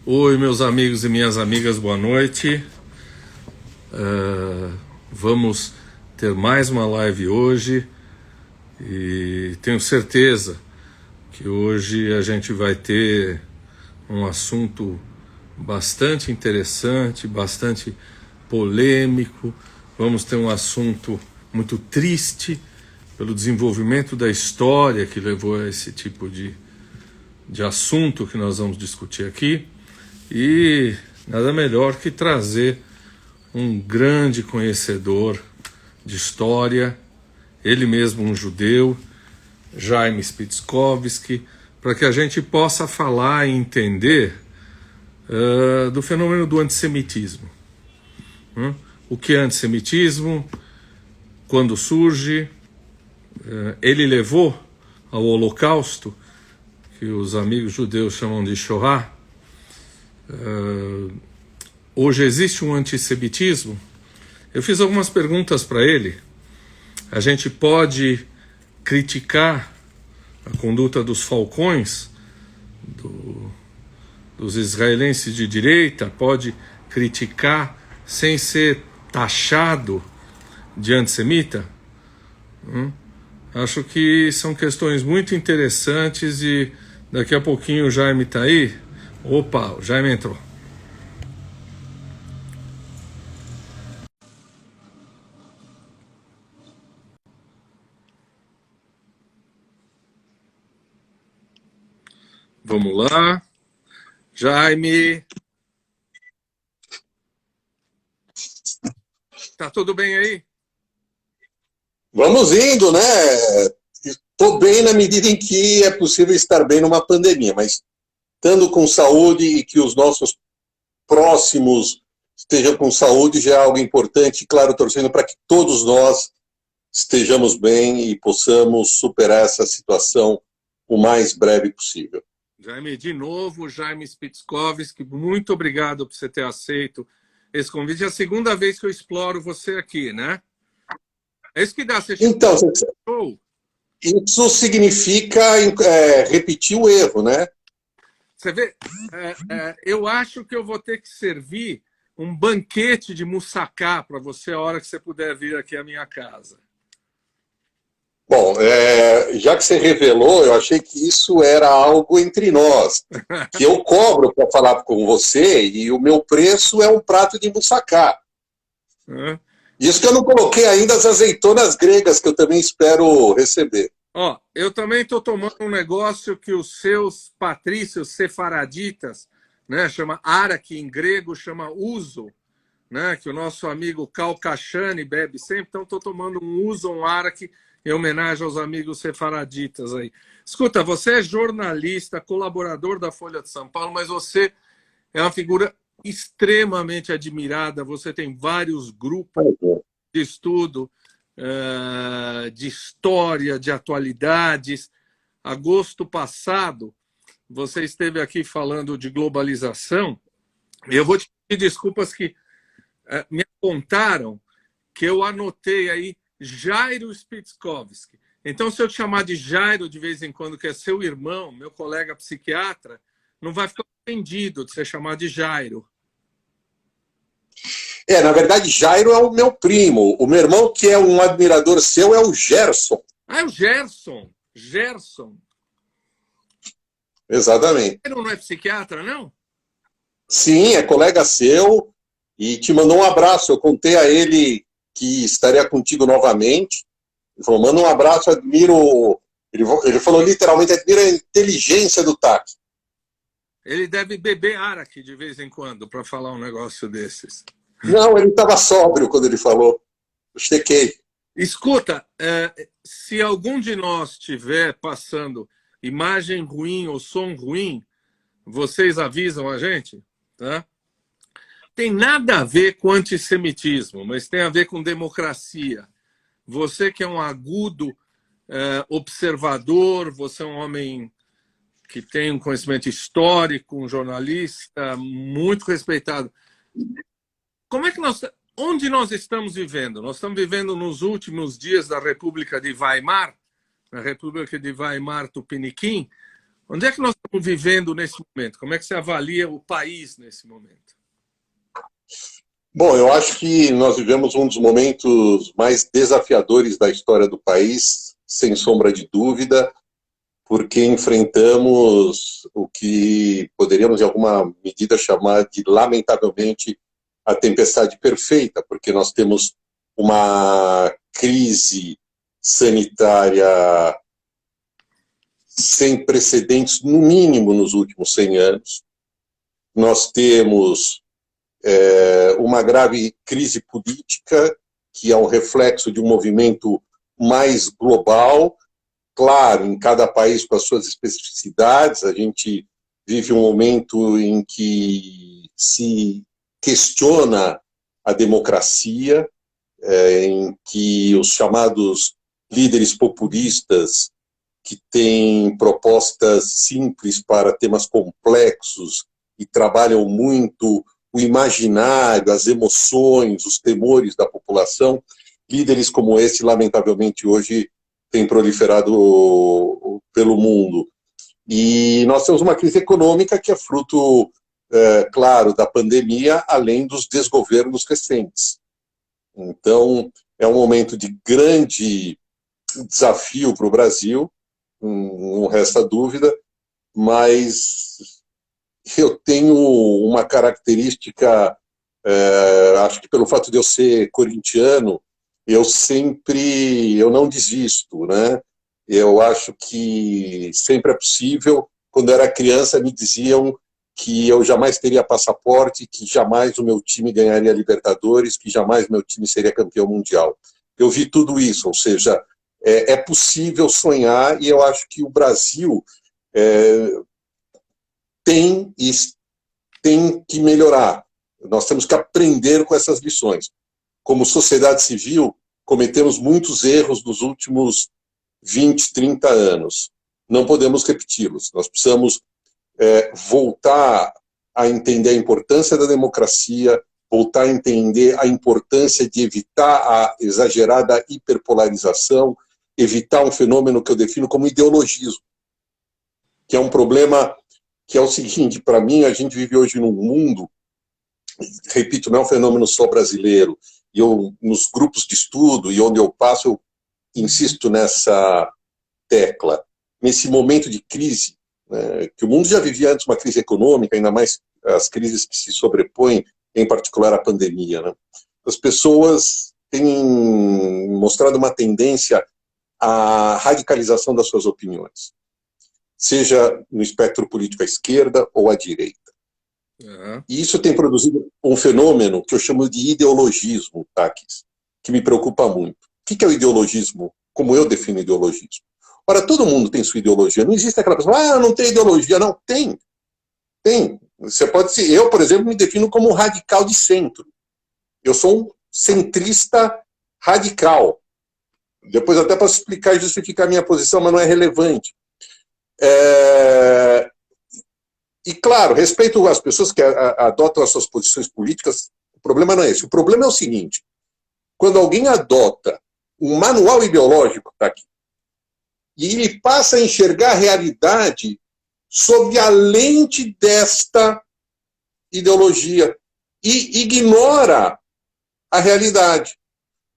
Oi, meus amigos e minhas amigas, boa noite. Vamos ter mais uma live hoje e tenho certeza que hoje a gente vai ter um assunto bastante interessante, bastante polêmico. Vamos ter um assunto muito triste pelo desenvolvimento da história que levou a esse tipo de assunto que nós vamos discutir aqui. E nada melhor que trazer um grande conhecedor de história, ele mesmo um judeu, Jaime Spitskovski, para que a gente possa falar e entender do fenômeno do antissemitismo. O que é antissemitismo, quando surge, ele levou ao Holocausto, que os amigos judeus chamam de Shoah. Hoje existe um antissemitismo? Eu fiz algumas perguntas para ele. A gente pode criticar a conduta dos falcões, dos israelenses de direita, pode criticar sem ser taxado de antissemita? Acho que são questões muito interessantes e daqui a pouquinho o Jaime está aí. Opa, o Jaime entrou. Vamos lá. Jaime. Tá tudo bem aí? Vamos indo, né? Estou bem na medida em que é possível estar bem numa pandemia, mas estando com saúde e que os nossos próximos estejam com saúde já é algo importante, claro, torcendo para que todos nós estejamos bem e possamos superar essa situação o mais breve possível. Jaime, de novo, Jaime Spitskovski, muito obrigado por você ter aceito esse convite. É a segunda vez que eu exploro você aqui, né? É isso que dá, você então, isso significa repetir o erro, né? Você vê, eu acho que eu vou ter que servir um banquete de moussaka para você a hora que você puder vir aqui à minha casa. Bom, já que você revelou, eu achei que isso era algo entre nós, que eu cobro para falar com você e o meu preço é um prato de moussaka. Isso que eu não coloquei ainda as azeitonas gregas, que eu também espero receber. Ó, eu também estou tomando um negócio que os seus patrícios sefaraditas, né, chama araque em grego, chama uso, né, que o nosso amigo Cal Kashani bebe sempre. Então estou tomando um uso, um araque, em homenagem aos amigos sefaraditas aí. Escuta, você é jornalista, colaborador da Folha de São Paulo, mas você é uma figura extremamente admirada. Você tem vários grupos de estudo, de história, de atualidades. Agosto passado, você esteve aqui falando de globalização. Eu vou te pedir desculpas que me apontaram que eu anotei aí Jairo Spitskovski. Então, se eu te chamar de Jairo de vez em quando, que é seu irmão, meu colega psiquiatra, não vai ficar ofendido de ser chamado de Jairo. Na verdade, Jairo é o meu primo. O meu irmão, que é um admirador seu, é o Gerson. Ah, é o Gerson. Gerson. Exatamente. Ele não é psiquiatra, não? Sim, é colega seu e te mandou um abraço. Eu contei a ele que estaria contigo novamente. Ele falou, manda um abraço, admiro... Ele falou literalmente, admiro a inteligência do Taki. Ele deve beber araque de vez em quando para falar um negócio desses. Não, ele estava sóbrio quando ele falou. Eu chequei. Escuta, se algum de nós estiver passando imagem ruim ou som ruim, vocês avisam a gente, tá? Tem nada a ver com antissemitismo, mas tem a ver com democracia. Você que é um agudo observador, você é um homem que tem um conhecimento histórico, um jornalista muito respeitado. Como é que onde nós estamos vivendo? Nós estamos vivendo nos últimos dias da República de Weimar, na República de Weimar Tupiniquim, Onde é que nós estamos vivendo nesse momento? Como é que você avalia o país nesse momento? Bom, eu acho que nós vivemos um dos momentos mais desafiadores da história do país, sem sombra de dúvida, porque enfrentamos o que poderíamos, em alguma medida, chamar de, lamentavelmente, a tempestade perfeita, porque nós temos uma crise sanitária sem precedentes, no mínimo, nos últimos 100 anos. Nós temos uma grave crise política, que é um reflexo de um movimento mais global, claro, em cada país com as suas especificidades. A gente vive um momento em que se questiona a democracia, em que os chamados líderes populistas, que têm propostas simples para temas complexos e trabalham muito o imaginário, as emoções, os temores da população, líderes como esse, lamentavelmente, hoje têm proliferado pelo mundo. E nós temos uma crise econômica que é fruto, claro, da pandemia, além dos desgovernos recentes. Então, é um momento de grande desafio para o Brasil, não resta dúvida, mas eu tenho uma característica, acho que pelo fato de eu ser corintiano, eu não desisto, né? Eu acho que sempre é possível. Quando eu era criança, me diziam que eu jamais teria passaporte, que jamais o meu time ganharia Libertadores, que jamais meu time seria campeão mundial. Eu vi tudo isso, ou seja, é possível sonhar, e eu acho que o Brasil tem que melhorar. Nós temos que aprender com essas lições. Como sociedade civil, cometemos muitos erros nos últimos 20, 30 anos. Não podemos repeti-los. Nós precisamos voltar a entender a importância da democracia, voltar a entender a importância de evitar a exagerada hiperpolarização, evitar um fenômeno que eu defino como ideologismo, que é um problema que é o seguinte: para mim, a gente vive hoje num mundo, repito, não é um fenômeno só brasileiro, e eu, nos grupos de estudo e onde eu passo, eu insisto nessa tecla. Nesse momento de crise, né, que o mundo já vivia antes uma crise econômica, ainda mais as crises que se sobrepõem, em particular a pandemia, né? As pessoas têm mostrado uma tendência à radicalização das suas opiniões, seja no espectro político à esquerda ou à direita. E isso tem produzido um fenômeno que eu chamo de ideologismo, Takis, que me preocupa muito. O que é o ideologismo? Como eu defino ideologismo? Ora, todo mundo tem sua ideologia. Não existe aquela pessoa, não tem ideologia. Não, tem. Tem. Você pode ser. Eu, por exemplo, me defino como um radical de centro. Eu sou um centrista radical. Depois até posso explicar e justificar a minha posição, mas não é relevante. E, claro, respeito às pessoas que adotam as suas posições políticas. O problema não é esse. O problema é o seguinte: quando alguém adota um manual ideológico, tá aqui, e ele passa a enxergar a realidade sob a lente desta ideologia e ignora a realidade.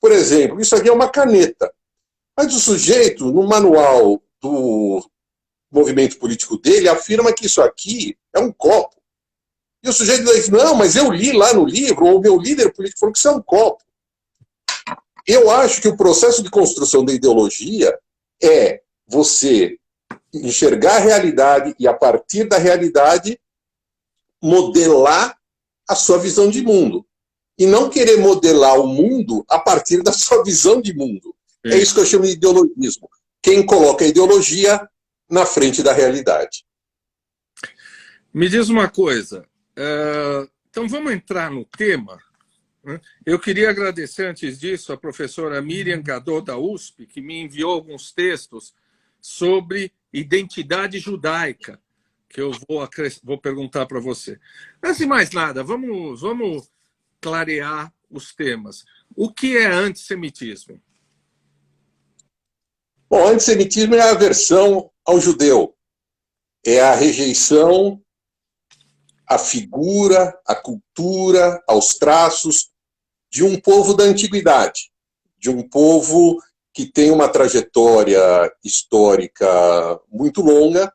Por exemplo, isso aqui é uma caneta. Mas o sujeito, no manual do movimento político dele, afirma que isso aqui é um copo. E o sujeito diz, não, mas eu li lá no livro, ou o meu líder político falou que isso é um copo. Eu acho que o processo de construção da ideologia é você enxergar a realidade e, a partir da realidade, modelar a sua visão de mundo. E não querer modelar o mundo a partir da sua visão de mundo. Sim. É isso que eu chamo de ideologismo. Quem coloca a ideologia na frente da realidade. Me diz uma coisa. Então vamos entrar no tema. Eu queria agradecer, antes disso, a professora Miriam Gadot, da USP, que me enviou alguns textos sobre identidade judaica, que eu vou perguntar para você. Antes de mais nada, vamos clarear os temas. O que é antissemitismo? Bom, antissemitismo é a aversão ao judeu. é a rejeição à figura, à cultura, aos traços de um povo da antiguidade, de um povo que tem uma trajetória histórica muito longa,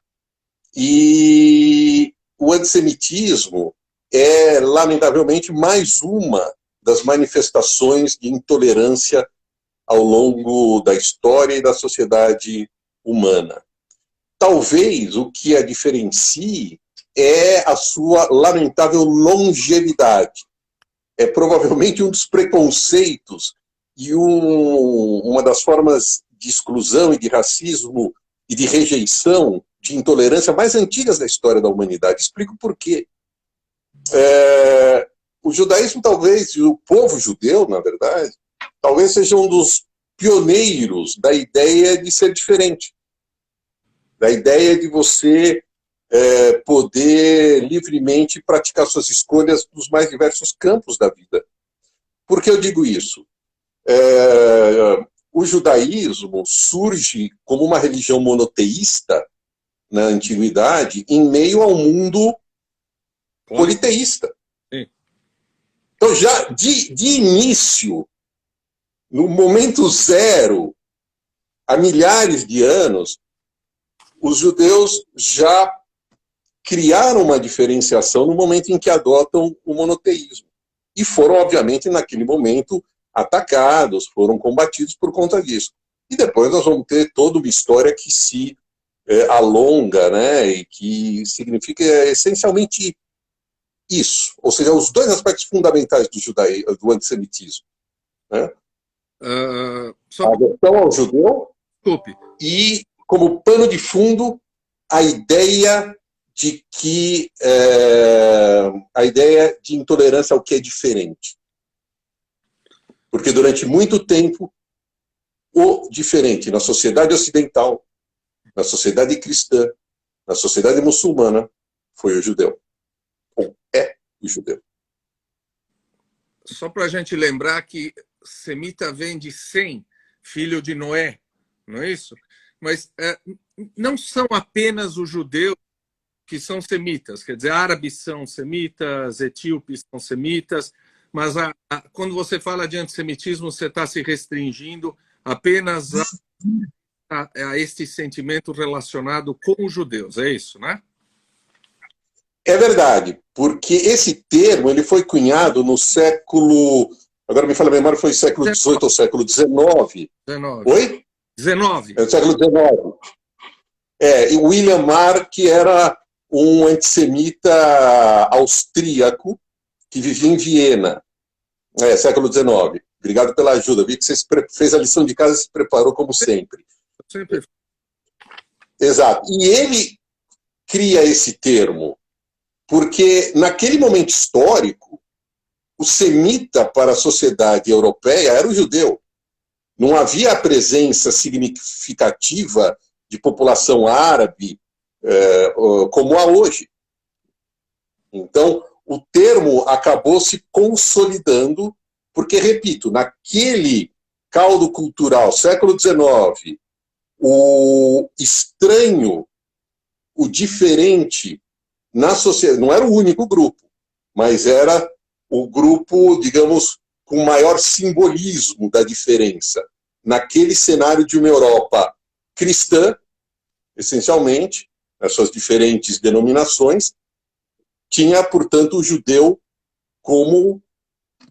e o antissemitismo é, lamentavelmente, mais uma das manifestações de intolerância ao longo da história e da sociedade humana. Talvez o que a diferencie é a sua lamentável longevidade. É provavelmente um dos preconceitos e uma das formas de exclusão e de racismo e de rejeição, de intolerância mais antigas da história da humanidade. Explico por quê. O judaísmo, talvez, e o povo judeu, na verdade, talvez seja um dos pioneiros da ideia de ser diferente, da ideia de você poder livremente praticar suas escolhas nos mais diversos campos da vida. Por que eu digo isso? O judaísmo surge como uma religião monoteísta na antiguidade em meio ao mundo politeísta. Então, já de início, no momento zero, há milhares de anos, os judeus já criaram uma diferenciação no momento em que adotam o monoteísmo. E foram, obviamente, naquele momento, atacados, foram combatidos por conta disso. E depois nós vamos ter toda uma história que se alonga, né, e que significa essencialmente isso. Ou seja, os dois aspectos fundamentais do antissemitismo. Né? A aversão ao judeu. Desculpe. E, como pano de fundo, a ideia de que a ideia de intolerância ao que é diferente. Porque durante muito tempo o diferente na sociedade ocidental, na sociedade cristã, na sociedade muçulmana, foi o judeu. Ou é o judeu. Só para a gente lembrar que semita vem de Sem, filho de Noé, não é isso? Mas não são apenas os judeus que são semitas, quer dizer, árabes são semitas, etíopes são semitas, mas quando você fala de antissemitismo, você está se restringindo apenas a este sentimento relacionado com os judeus, é isso, né? É verdade, porque esse termo ele foi cunhado no século, agora me fala a memória, foi século XVIII ou século XIX. 19. Oi? 19. É o século XIX. E William Marr, que era um antissemita austríaco que vivia em Viena, século XIX. Obrigado pela ajuda. Vi que você fez a lição de casa e se preparou como sempre. Sempre. Exato. E ele cria esse termo porque, naquele momento histórico, o semita para a sociedade europeia era o judeu. Não havia a presença significativa de população árabe como há hoje. Então, o termo acabou se consolidando, porque, repito, naquele caldo cultural, século XIX, o estranho, o diferente na sociedade, não era o único grupo, mas era o grupo, digamos, com maior simbolismo da diferença. Naquele cenário de uma Europa cristã, essencialmente, nas suas diferentes denominações, tinha, portanto, o judeu como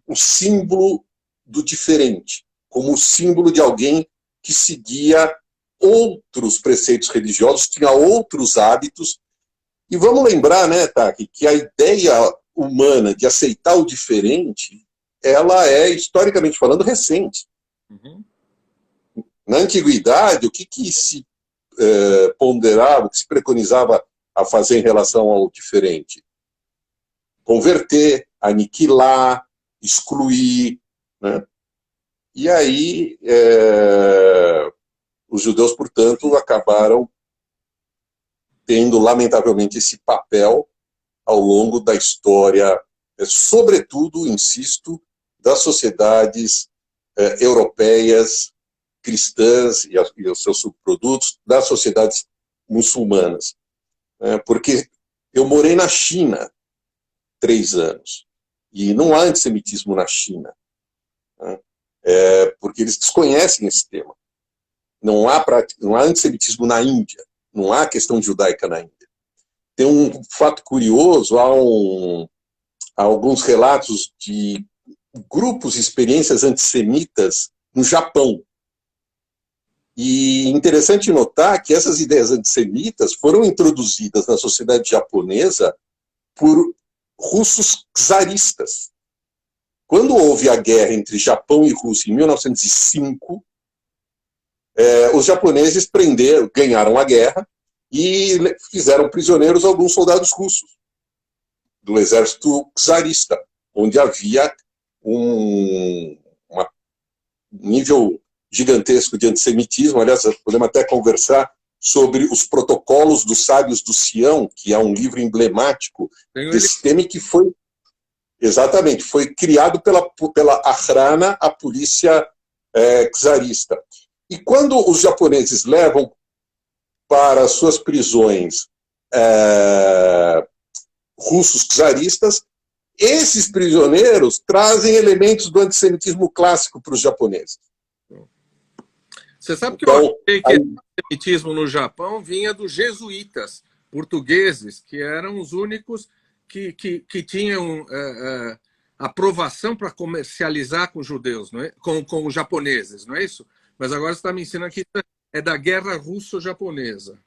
o símbolo do diferente, como o símbolo de alguém que seguia outros preceitos religiosos, tinha outros hábitos. E vamos lembrar, né, Taki, que a ideia humana de aceitar o diferente, ela é, historicamente falando, recente. Uhum. Na antiguidade, o que se ponderava, o que se preconizava a fazer em relação ao diferente? Converter, aniquilar, excluir, né? E aí os judeus, portanto, acabaram tendo, lamentavelmente, esse papel ao longo da história, sobretudo, insisto, das sociedades europeias, cristãs e os seus subprodutos, das sociedades muçulmanas. porque eu morei na China 3 anos, e não há antissemitismo na China, né? Porque eles desconhecem esse tema. Não há antissemitismo na Índia, não há questão judaica na Índia. Tem um fato curioso, há alguns relatos de grupos e experiências antissemitas no Japão. E interessante notar que essas ideias antissemitas foram introduzidas na sociedade japonesa por russos czaristas. Quando houve a guerra entre Japão e Rússia em 1905, os japoneses ganharam a guerra e fizeram prisioneiros alguns soldados russos do exército czarista, onde havia um nível gigantesco de antissemitismo. Aliás, podemos até conversar sobre os protocolos dos sábios do Sião, que é um livro emblemático desse tema, que foi criado pela Ahrana, a polícia czarista. E quando os japoneses levam para suas prisões russos czaristas, esses prisioneiros trazem elementos do antissemitismo clássico para os japoneses. Você sabe que eu achei que o antissemitismo no Japão vinha dos jesuítas portugueses, que eram os únicos que tinham aprovação para comercializar com os judeus, não é? com os japoneses, não é isso? Mas agora você está me ensinando que é da guerra russo-japonesa.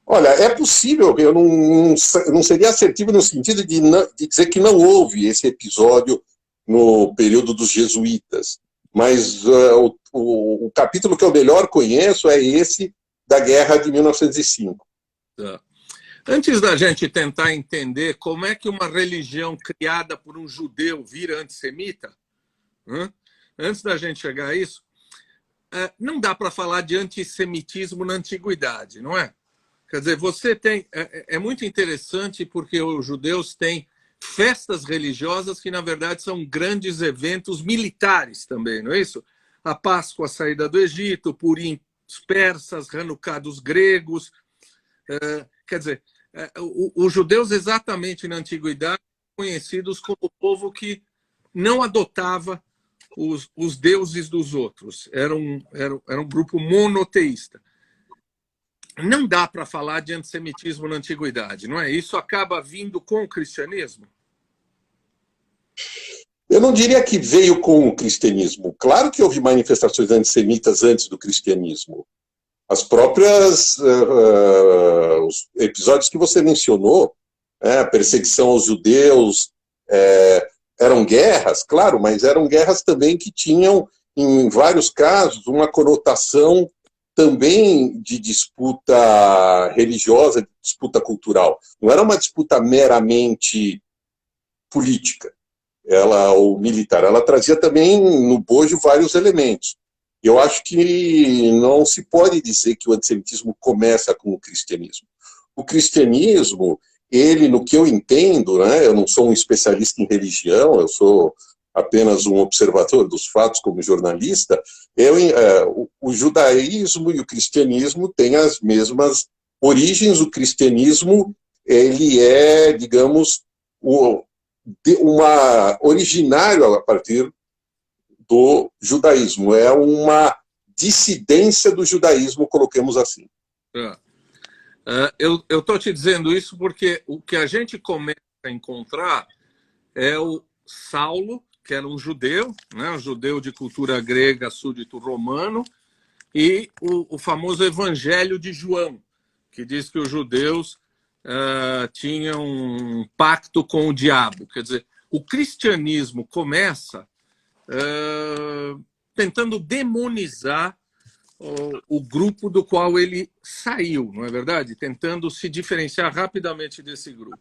Olha, é possível, eu não seria assertivo no sentido de dizer que não houve esse episódio no período dos jesuítas, mas o capítulo que eu melhor conheço é esse da guerra de 1905. Tá. Antes da gente tentar entender como é que uma religião criada por um judeu vira antissemita, antes da gente chegar a isso, não dá para falar de antissemitismo na antiguidade, não é? Quer dizer, você tem... É muito interessante porque os judeus têm festas religiosas que, na verdade, são grandes eventos militares também, não é isso? A Páscoa, a saída do Egito, Purim dos persas, Hanukkah dos gregos. Quer dizer, os judeus, exatamente na antiguidade, conhecidos como o povo que não adotava os deuses dos outros. Era um grupo monoteísta. Não dá para falar de antissemitismo na antiguidade, não é? Isso acaba vindo com o cristianismo? Eu não diria que veio com o cristianismo. Claro que houve manifestações antissemitas antes do cristianismo. As próprias os episódios que você mencionou, a perseguição aos judeus, eram guerras, claro, mas eram guerras também que tinham, em vários casos, uma conotação também de disputa religiosa, de disputa cultural. Não era uma disputa meramente política ou militar. Ela trazia também no bojo vários elementos. Eu acho que não se pode dizer que o antissemitismo começa com o cristianismo. O cristianismo, ele, no que eu entendo, né, eu não sou um especialista em religião, eu sou apenas um observador dos fatos como jornalista, o judaísmo e o cristianismo têm as mesmas origens. O cristianismo, ele é, digamos, originário a partir do judaísmo, é uma dissidência do judaísmo, coloquemos assim. Eu estou te dizendo isso porque o que a gente começa a encontrar é o Saulo, que era um judeu, né, um judeu de cultura grega, súdito romano, e o famoso Evangelho de João, que diz que os judeus tinham um pacto com o diabo. Quer dizer, o cristianismo começa tentando demonizar o grupo do qual ele saiu, não é verdade? Tentando se diferenciar rapidamente desse grupo.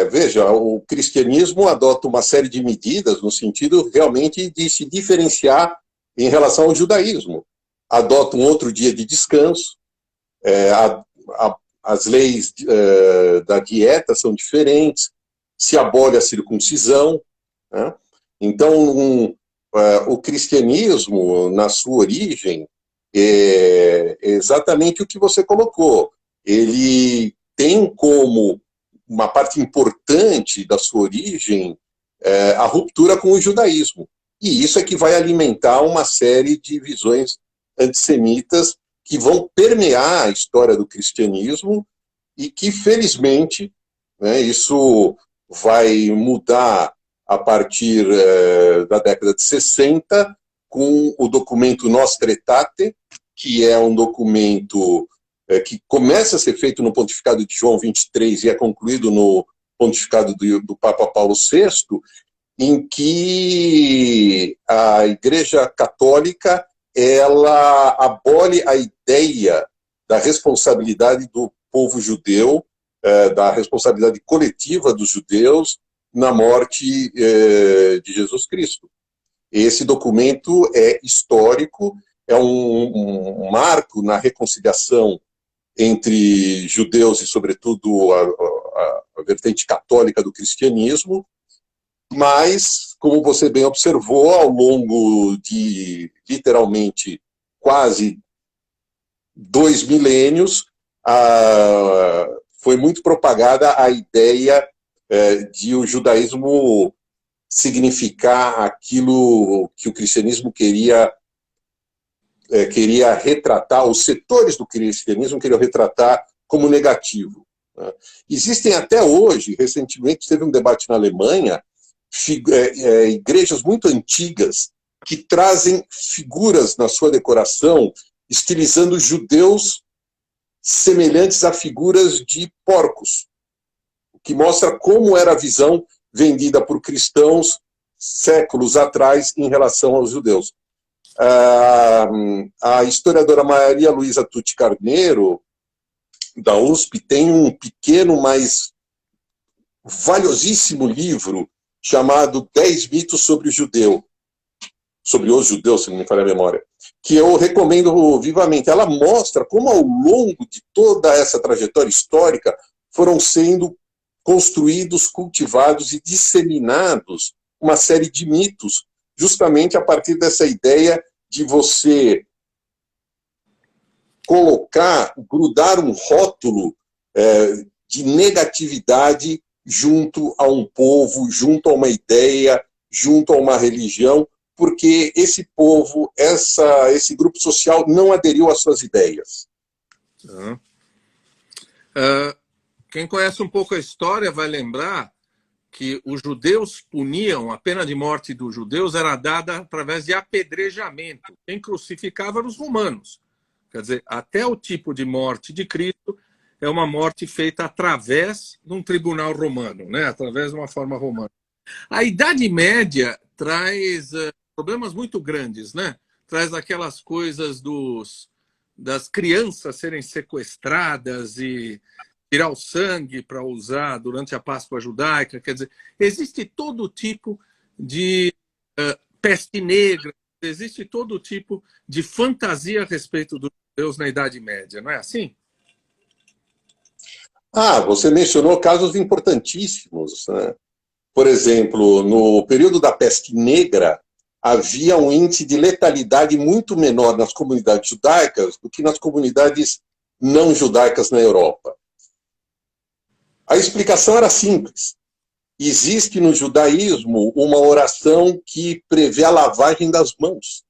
Veja, o cristianismo adota uma série de medidas no sentido realmente de se diferenciar em relação ao judaísmo. Adota um outro dia de descanso, as leis da dieta são diferentes, se abole a circuncisão, né? Então, o cristianismo, na sua origem, é exatamente o que você colocou. Ele tem como uma parte importante da sua origem a ruptura com o judaísmo. E isso é que vai alimentar uma série de visões antissemitas que vão permear a história do cristianismo e que, felizmente, né, isso vai mudar a partir da década de 60, com o documento Nostra Aetate, que é um documento que começa a ser feito no pontificado de João 23 e é concluído no pontificado do Papa Paulo VI, em que a Igreja Católica ela abole a ideia da responsabilidade do povo judeu, da responsabilidade coletiva dos judeus na morte de Jesus Cristo. Esse documento é histórico, é um marco na reconciliação entre judeus e, sobretudo, a vertente católica do cristianismo, mas, como você bem observou, ao longo de, literalmente, quase 2 milênios, foi muito propagada a ideia de o judaísmo significar aquilo que o cristianismo queria retratar, os setores do cristianismo queriam retratar como negativo. Né? Existem até hoje, recentemente teve um debate na Alemanha, igrejas muito antigas que trazem figuras na sua decoração, estilizando judeus semelhantes a figuras de porcos, o que mostra como era a visão vendida por cristãos séculos atrás em relação aos judeus. A historiadora Maria Luísa Tucci Carneiro, da USP, tem um pequeno, mas valiosíssimo livro chamado 10 mitos sobre o judeu, sobre os judeus, se não me falha a memória, que eu recomendo vivamente. Ela mostra como ao longo de toda essa trajetória histórica foram sendo construídos, cultivados e disseminados uma série de mitos, justamente a partir dessa ideia de você grudar um rótulo de negatividade junto a um povo, junto a uma ideia, junto a uma religião, porque esse povo, esse grupo social não aderiu às suas ideias. Quem conhece um pouco a história vai lembrar que os judeus puniam, a pena de morte dos judeus era dada através de apedrejamento. Quem crucificava eram os romanos. Quer dizer, até o tipo de morte de Cristo é uma morte feita através de um tribunal romano, né? Através de uma forma romana. A Idade Média traz problemas muito grandes, né? Traz aquelas coisas das crianças serem sequestradas e tirar o sangue para usar durante a Páscoa judaica. Quer dizer, existe todo tipo de peste negra, existe todo tipo de fantasia a respeito dos judeus na Idade Média, não é assim? Você mencionou casos importantíssimos, né? Por exemplo, no período da peste negra, havia um índice de letalidade muito menor nas comunidades judaicas do que nas comunidades não judaicas na Europa. A explicação era simples. Existe no judaísmo uma oração que prevê a lavagem das mãos.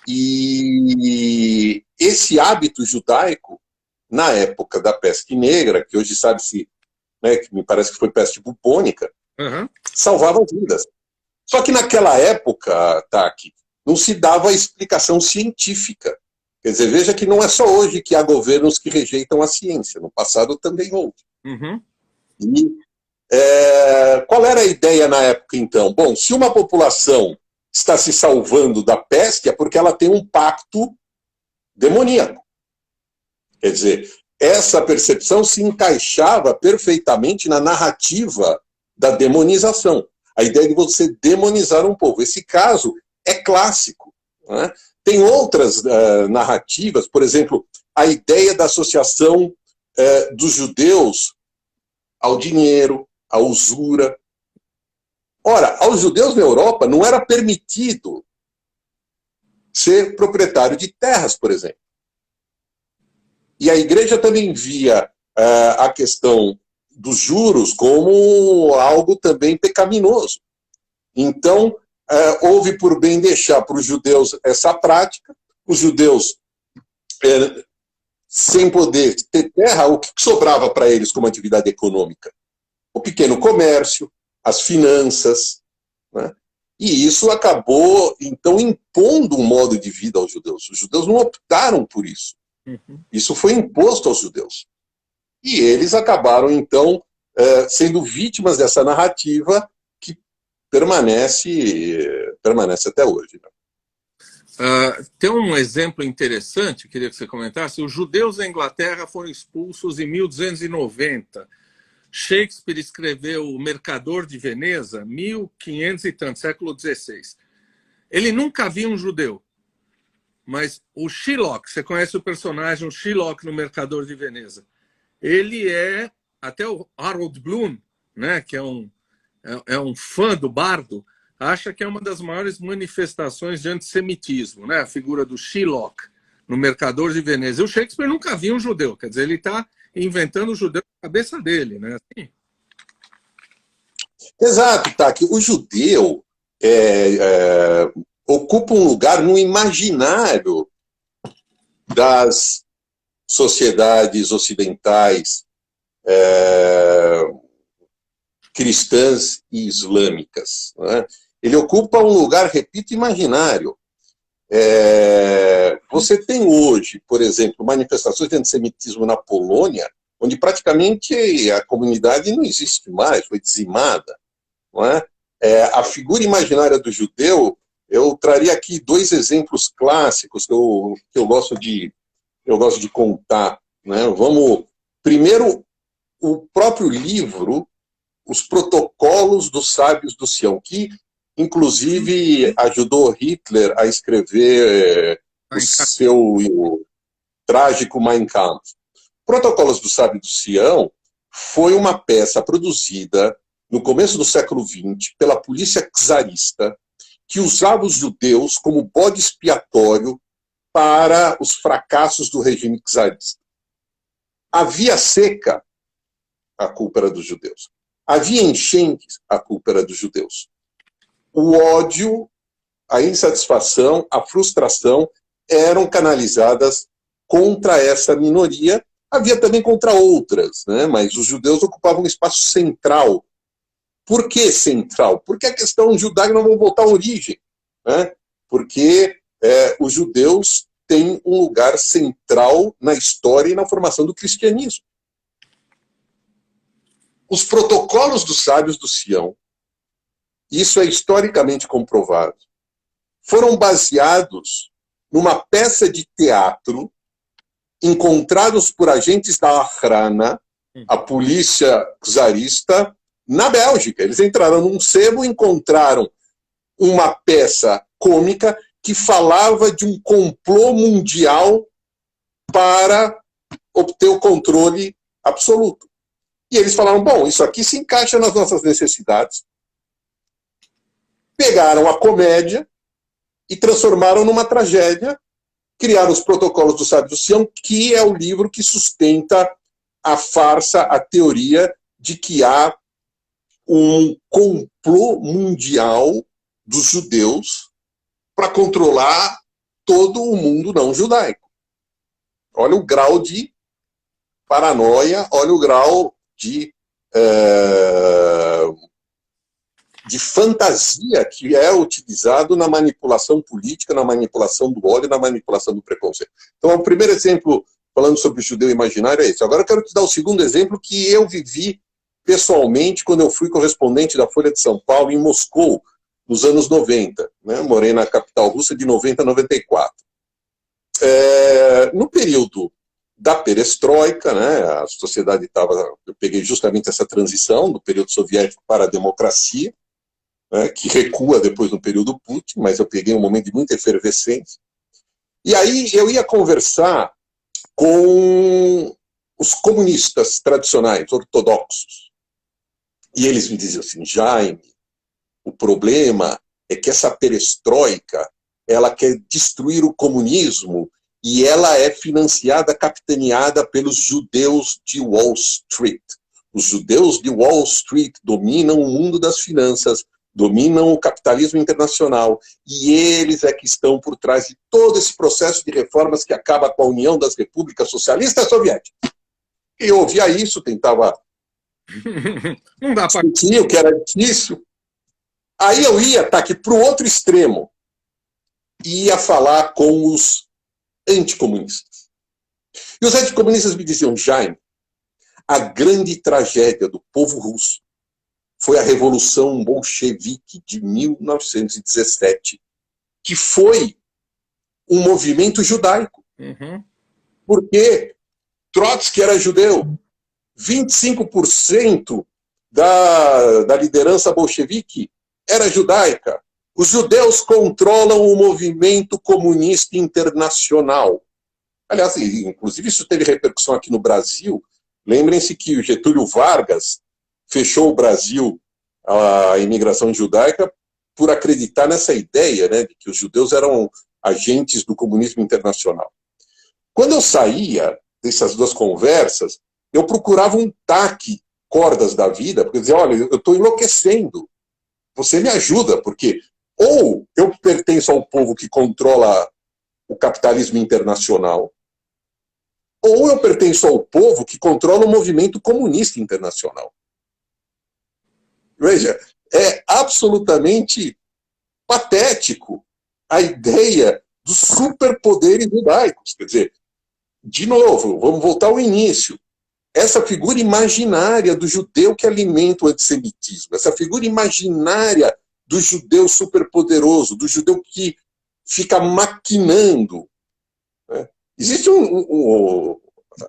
E esse hábito judaico, na época da peste negra, que hoje sabe-se, né, que me parece que foi peste bubônica, salvava vidas. Só que naquela época, Taki, não se dava explicação científica. Quer dizer, veja que não é só hoje que há governos que rejeitam a ciência. No passado também houve. E qual era a ideia na época, então? Bom, se uma população está se salvando da peste, é porque ela tem um pacto demoníaco. Quer dizer, essa percepção se encaixava perfeitamente na narrativa da demonização. A ideia de você demonizar um povo. Esse caso é clássico, né? Tem outras narrativas, por exemplo, a ideia da associação dos judeus ao dinheiro, à usura. Ora, aos judeus na Europa não era permitido ser proprietário de terras, por exemplo. E a igreja também via a questão dos juros como algo também pecaminoso. Então, houve por bem deixar para os judeus essa prática. Os judeus, sem poder ter terra, o que sobrava para eles como atividade econômica? O pequeno comércio, as finanças, né? E isso acabou, então, impondo um modo de vida aos judeus. Os judeus não optaram por isso. Isso foi imposto aos judeus. E eles acabaram, então, sendo vítimas dessa narrativa que permanece até hoje. Tem um exemplo interessante, queria que você comentasse. Os judeus da Inglaterra foram expulsos em 1290. Shakespeare escreveu O Mercador de Veneza, 1500 e tanto, século XVI. Ele nunca viu um judeu, mas o Shylock, você conhece o personagem, o Shylock no Mercador de Veneza, ele é, até o Harold Bloom, né, que é um fã do bardo, acha que é uma das maiores manifestações de antissemitismo, né, a figura do Shylock no Mercador de Veneza. E o Shakespeare nunca viu um judeu, quer dizer, ele está inventando o judeu na cabeça dele, né? Assim. Exato, tá. Que o judeu ocupa um lugar no imaginário das sociedades ocidentais, cristãs e islâmicas, né? Ele ocupa um lugar, repito, imaginário. Você tem hoje, por exemplo, manifestações de antissemitismo na Polônia, onde praticamente a comunidade não existe mais, foi dizimada. Não é? A figura imaginária do judeu, eu traria aqui dois exemplos clássicos que eu gosto de contar. Né? Primeiro, o próprio livro, Os Protocolos dos Sábios do Sião, que inclusive ajudou Hitler a escrever o seu trágico Mein Kampf. Protocolos do Sábio do Sião foi uma peça produzida no começo do século XX pela polícia czarista, que usava os judeus como bode expiatório para os fracassos do regime czarista. Havia seca, a culpa era dos judeus. Havia enchentes, a culpa era dos judeus. O ódio, a insatisfação, a frustração eram canalizadas contra essa minoria. Havia também contra outras, né? Mas os judeus ocupavam um espaço central. Por que central? Porque a questão judaica não vai voltar à origem, né? Porque os judeus têm um lugar central na história e na formação do cristianismo. Os protocolos dos sábios do Sião, isso é historicamente comprovado, foram baseados numa peça de teatro encontrados por agentes da Ahrana, a polícia czarista, na Bélgica. Eles entraram num sebo e encontraram uma peça cômica que falava de um complô mundial para obter o controle absoluto. E eles falaram, bom, isso aqui se encaixa nas nossas necessidades. Pegaram a comédia e transformaram numa tragédia, criaram os Protocolos do Sábio do Sião, que é o livro que sustenta a farsa, a teoria de que há um complô mundial dos judeus para controlar todo o mundo não judaico. Olha o grau de paranoia, olha o grau de fantasia que é utilizado na manipulação política, na manipulação do ódio, na manipulação do preconceito. Então, o primeiro exemplo, falando sobre o judeu imaginário, é esse. Agora eu quero te dar o segundo exemplo que eu vivi pessoalmente quando eu fui correspondente da Folha de São Paulo em Moscou, nos anos 90. Né? Morei na capital russa de 90 a 94. No período da perestroika, né, a sociedade estava... Eu peguei justamente essa transição do período soviético para a democracia, né, que recua depois no período Putin, mas eu peguei um momento de muita efervescência. E aí eu ia conversar com os comunistas tradicionais, ortodoxos. E eles me diziam assim, Jaime, o problema é que essa perestroika ela quer destruir o comunismo e ela é financiada, capitaneada pelos judeus de Wall Street. Os judeus de Wall Street dominam o mundo das finanças, dominam o capitalismo internacional, e eles é que estão por trás de todo esse processo de reformas que acaba com a União das Repúblicas Socialistas Soviéticas. E eu ouvia isso, tentava Não dá para discutir o que era difícil. Aí eu ia, Taki, para o outro extremo, e ia falar com os anticomunistas. E os anticomunistas me diziam: Jaime, a grande tragédia do povo russo foi a Revolução Bolchevique de 1917, que foi um movimento judaico. Uhum. Porque Trotsky era judeu. 25% da liderança bolchevique era judaica. Os judeus controlam o movimento comunista internacional. Aliás, inclusive isso teve repercussão aqui no Brasil. Lembrem-se que o Getúlio Vargas fechou o Brasil à imigração judaica por acreditar nessa ideia, né, de que os judeus eram agentes do comunismo internacional. Quando eu saía dessas duas conversas, eu procurava um taque, cordas da vida, porque eu dizia: olha, eu estou enlouquecendo, você me ajuda, porque ou eu pertenço ao povo que controla o capitalismo internacional, ou eu pertenço ao povo que controla o movimento comunista internacional. Veja, é absolutamente patético a ideia dos superpoderes judaicos. Quer dizer, de novo, vamos voltar ao início. Essa figura imaginária do judeu que alimenta o antissemitismo, essa figura imaginária do judeu superpoderoso, do judeu que fica maquinando. Né? Existe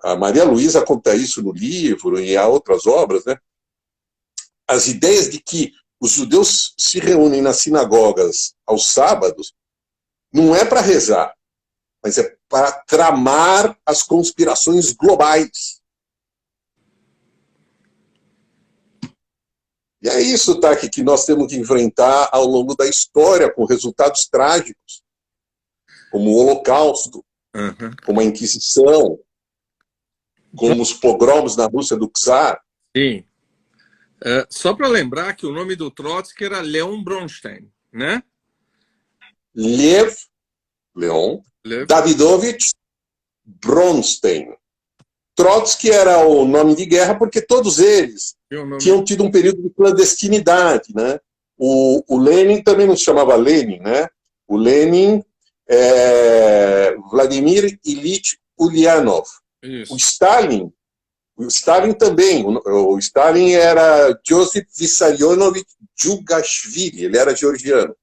a Maria Luísa conta isso no livro e há outras obras, né? As ideias de que os judeus se reúnem nas sinagogas aos sábados não é para rezar, mas é para tramar as conspirações globais. E é isso, Taki, que nós temos que enfrentar ao longo da história, com resultados trágicos, como o Holocausto, como a Inquisição, como os pogroms na Rússia do Czar. Sim. Só para lembrar que o nome do Trotsky era Leon Bronstein, né? Leon Davidovich Bronstein. Trotsky era o nome de guerra porque todos eles tinham tido um período de clandestinidade, né? O Lenin também não se chamava Lenin, né? O Lenin é Vladimir Ilyich Ulyanov. Isso. O Stalin também. O Stalin era Joseph Vissarionovich Djugashvili, ele era georgiano.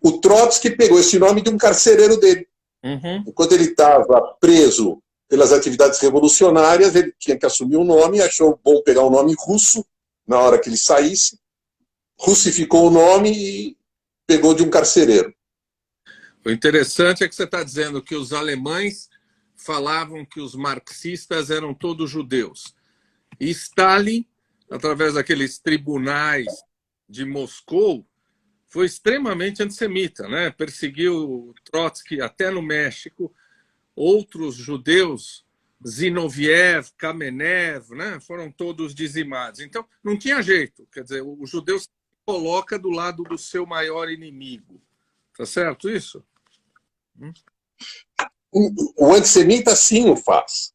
O Trotsky pegou esse nome de um carcereiro dele. Uhum. Enquanto ele estava preso pelas atividades revolucionárias, ele tinha que assumir um nome e achou bom pegar um nome russo na hora que ele saísse, russificou o nome e pegou de um carcereiro. O interessante é que você está dizendo que os alemães falavam que os marxistas eram todos judeus. E Stalin, através daqueles tribunais de Moscou, foi extremamente antissemita, né? Perseguiu Trotsky até no México. Outros judeus, Zinoviev, Kamenev, né? Foram todos dizimados. Então, não tinha jeito. Quer dizer, o judeu se coloca do lado do seu maior inimigo. Tá certo isso? O antissemita sim o faz.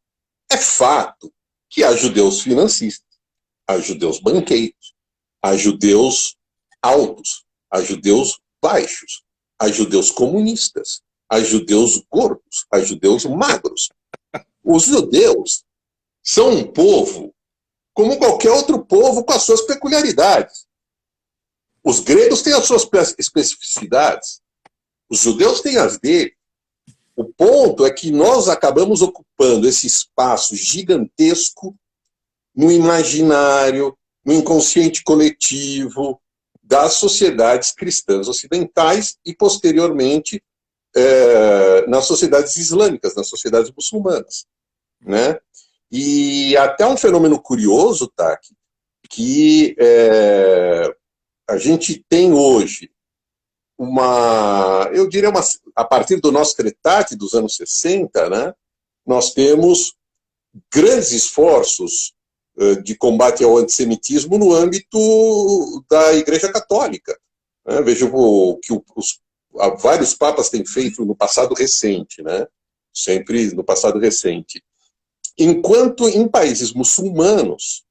É fato que há judeus financistas, há judeus banqueiros, há judeus altos, há judeus baixos, há judeus comunistas, há judeus gordos, há judeus magros. Os judeus são um povo como qualquer outro povo com as suas peculiaridades. Os gregos têm as suas especificidades, os judeus têm as deles. O ponto é que nós acabamos ocupando esse espaço gigantesco no imaginário, no inconsciente coletivo das sociedades cristãs ocidentais e, posteriormente, nas sociedades islâmicas, nas sociedades muçulmanas. Né? E até um fenômeno curioso, Taki, que a gente tem hoje eu diria, a partir do nosso Nostretati dos anos 60, né, nós temos grandes esforços de combate ao antissemitismo no âmbito da Igreja Católica. Né? Veja o que vários papas têm feito no passado recente, né? Sempre no passado recente. Enquanto em países muçulmanos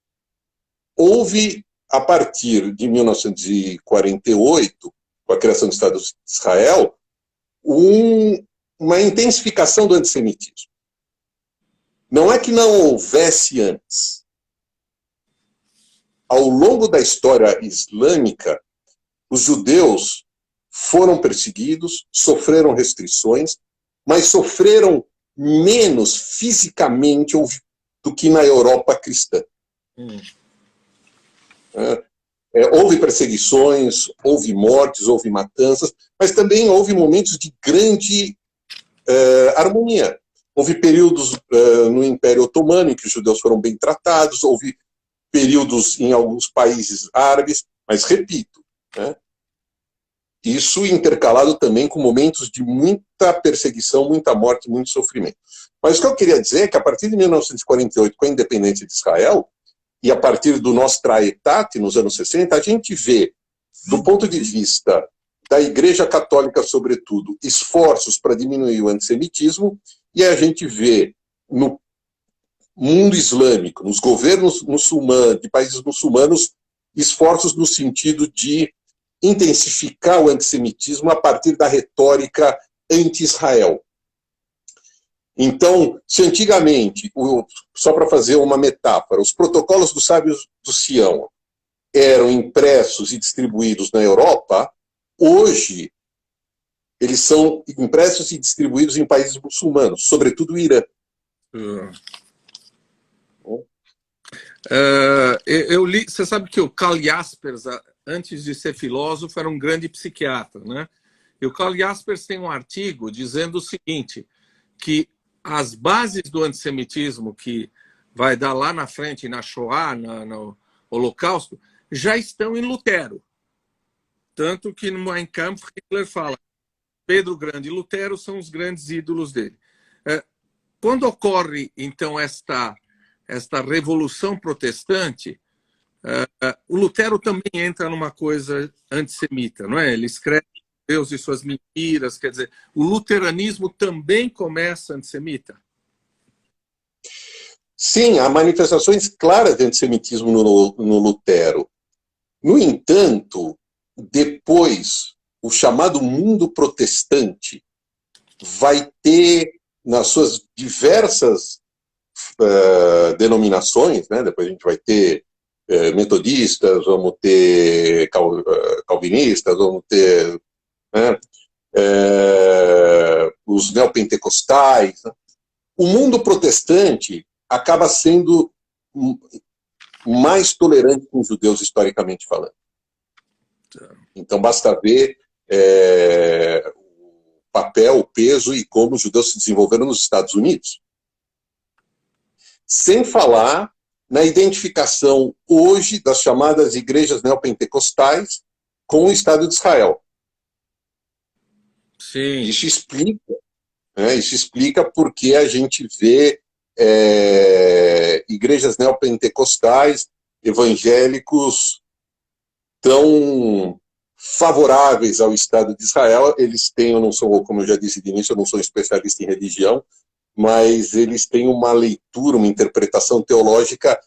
houve, a partir de 1948, com a criação do Estado de Israel, uma intensificação do antissemitismo. Não é que não houvesse antes. Ao longo da história islâmica, os judeus foram perseguidos, sofreram restrições, mas sofreram menos fisicamente do que na Europa cristã. Houve perseguições, houve mortes, houve matanças, mas também houve momentos de grande harmonia. Houve períodos no Império Otomano em que os judeus foram bem tratados, houve períodos em alguns países árabes, mas repito, né, isso intercalado também com momentos de muita perseguição, muita morte, muito sofrimento. Mas o que eu queria dizer é que a partir de 1948, com a independência de Israel, e a partir do Nostretati, nos anos 60, a gente vê, do ponto de vista da Igreja Católica, sobretudo, esforços para diminuir o antissemitismo, e a gente vê no mundo islâmico, nos governos muçulmanos, de países muçulmanos, esforços no sentido de intensificar o antissemitismo a partir da retórica anti-Israel. Então, se antigamente, só para fazer uma metáfora, os protocolos dos sábios do Sião eram impressos e distribuídos na Europa, hoje eles são impressos e distribuídos em países muçulmanos, sobretudo o Irã. Eu li, você sabe que o Karl Jaspers, antes de ser filósofo, era um grande psiquiatra, né? E o Karl Jaspers tem um artigo dizendo o seguinte, que as bases do antissemitismo que vai dar lá na frente, na Shoah, no Holocausto, já estão em Lutero. Tanto que no Mein Kampf, Hitler fala Pedro Grande e Lutero são os grandes ídolos dele. Quando ocorre, então, esta revolução protestante, o Lutero também entra numa coisa antissemita, não é? Ele escreve Deus e suas mentiras, quer dizer, o luteranismo também começa antissemita? Sim, há manifestações claras de antissemitismo no Lutero. No entanto, depois, o chamado mundo protestante vai ter, nas suas diversas denominações, né? Depois a gente vai ter metodistas, vamos ter calvinistas, vamos ter, né, os neopentecostais. Né? O mundo protestante acaba sendo mais tolerante com os judeus, historicamente falando. Então, basta ver o papel, o peso e como os judeus se desenvolveram nos Estados Unidos. Sem falar na identificação hoje das chamadas igrejas neopentecostais com o Estado de Israel. Sim. Isso explica porque a gente vê igrejas neopentecostais, evangélicos, tão favoráveis ao Estado de Israel. Eles têm, eu não sou, como eu já disse de início, eu não sou especialista em religião, mas eles têm uma leitura, uma interpretação teológica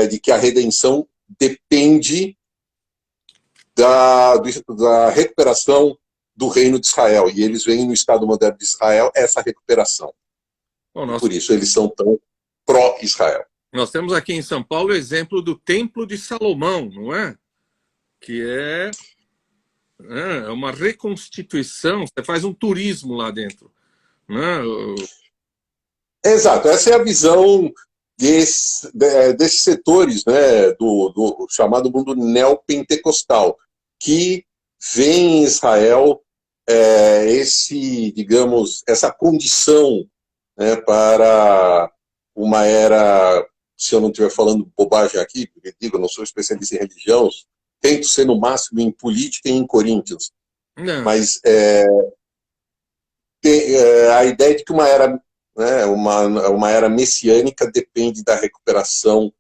de que a redenção depende da recuperação do reino de Israel, e eles veem no Estado moderno de Israel essa recuperação. Por isso eles são tão pró-Israel. Nós temos aqui em São Paulo o exemplo do Templo de Salomão, não é? Que é uma reconstituição, você faz um turismo lá dentro. Né? Exato, essa é a visão desses setores, né, do chamado mundo neopentecostal, que vê em Israel essa condição, né, para uma era, se eu não estiver falando bobagem aqui, porque digo, eu não sou especialista em religião, tento ser no máximo em política e em Coríntios, Não. Mas a ideia de que uma era, né, uma era messiânica depende da recuperação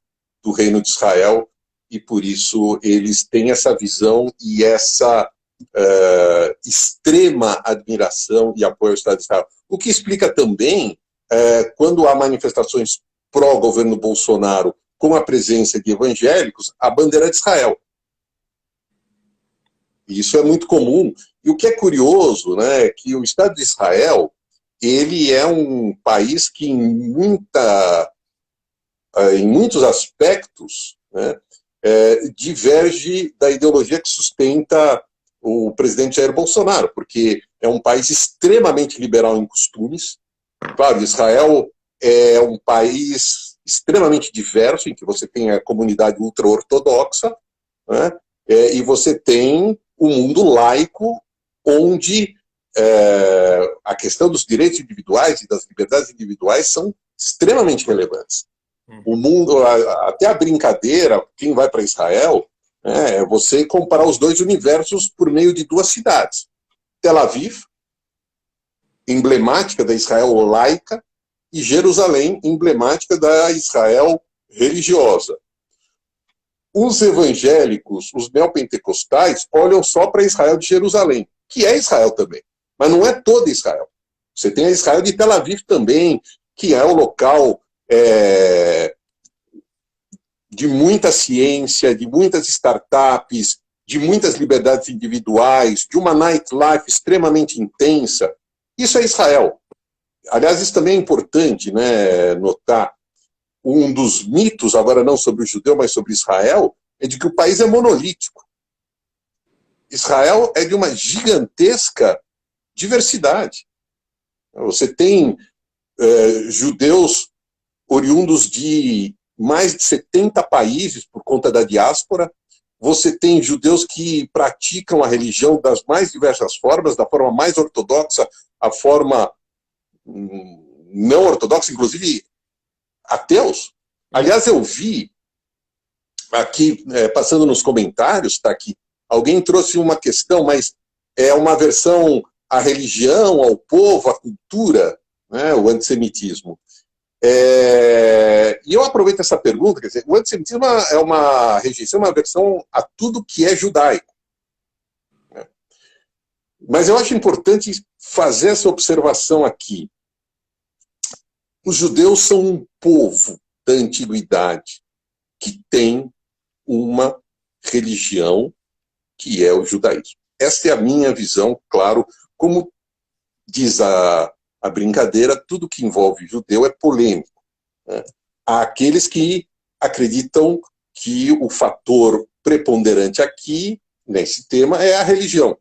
do reino de Israel, e por isso eles têm essa visão e essa extrema admiração e apoio ao Estado de Israel. O que explica também, quando há manifestações pró-governo Bolsonaro com a presença de evangélicos, a bandeira de Israel. E isso é muito comum. E o que é curioso, né, é que o Estado de Israel, ele é um país que em muitos aspectos, né, diverge da ideologia que sustenta o presidente Jair Bolsonaro, porque é um país extremamente liberal em costumes. Claro, Israel é um país extremamente diverso, em que você tem a comunidade ultra-ortodoxa, né, e você tem o mundo laico, onde a questão dos direitos individuais e das liberdades individuais são extremamente relevantes. O mundo, até a brincadeira, quem vai para Israel, é você comparar os dois universos por meio de duas cidades. Tel Aviv, emblemática da Israel laica, e Jerusalém, emblemática da Israel religiosa. Os evangélicos, os neopentecostais, olham só para Israel de Jerusalém, que é Israel também, mas não é toda Israel. Você tem a Israel de Tel Aviv também, que é o local de muita ciência, de muitas startups, de muitas liberdades individuais, de uma nightlife extremamente intensa. Isso é Israel. Aliás, isso também é importante, né, notar. Um dos mitos, agora não sobre o judeu, mas sobre Israel, é de que o país é monolítico. Israel é de uma gigantesca diversidade. Você tem judeus oriundos de mais de 70 países por conta da diáspora. Você tem judeus que praticam a religião das mais diversas formas, da forma mais ortodoxa à forma não ortodoxa, inclusive ateus. Aliás, eu vi aqui, passando nos comentários, tá aqui, alguém trouxe uma questão, mas é uma versão à religião, ao povo, à cultura, né, o antissemitismo. E eu aproveito essa pergunta, quer dizer, o antissemitismo é uma rejeição, uma versão a tudo que é judaico. Né? Mas eu acho importante fazer essa observação aqui. Os judeus são um povo da antiguidade que tem uma religião que é o judaísmo. Essa é a minha visão, claro, como diz a brincadeira, tudo que envolve judeu é polêmico. Né? Há aqueles que acreditam que o fator preponderante aqui, nesse tema, é a religião.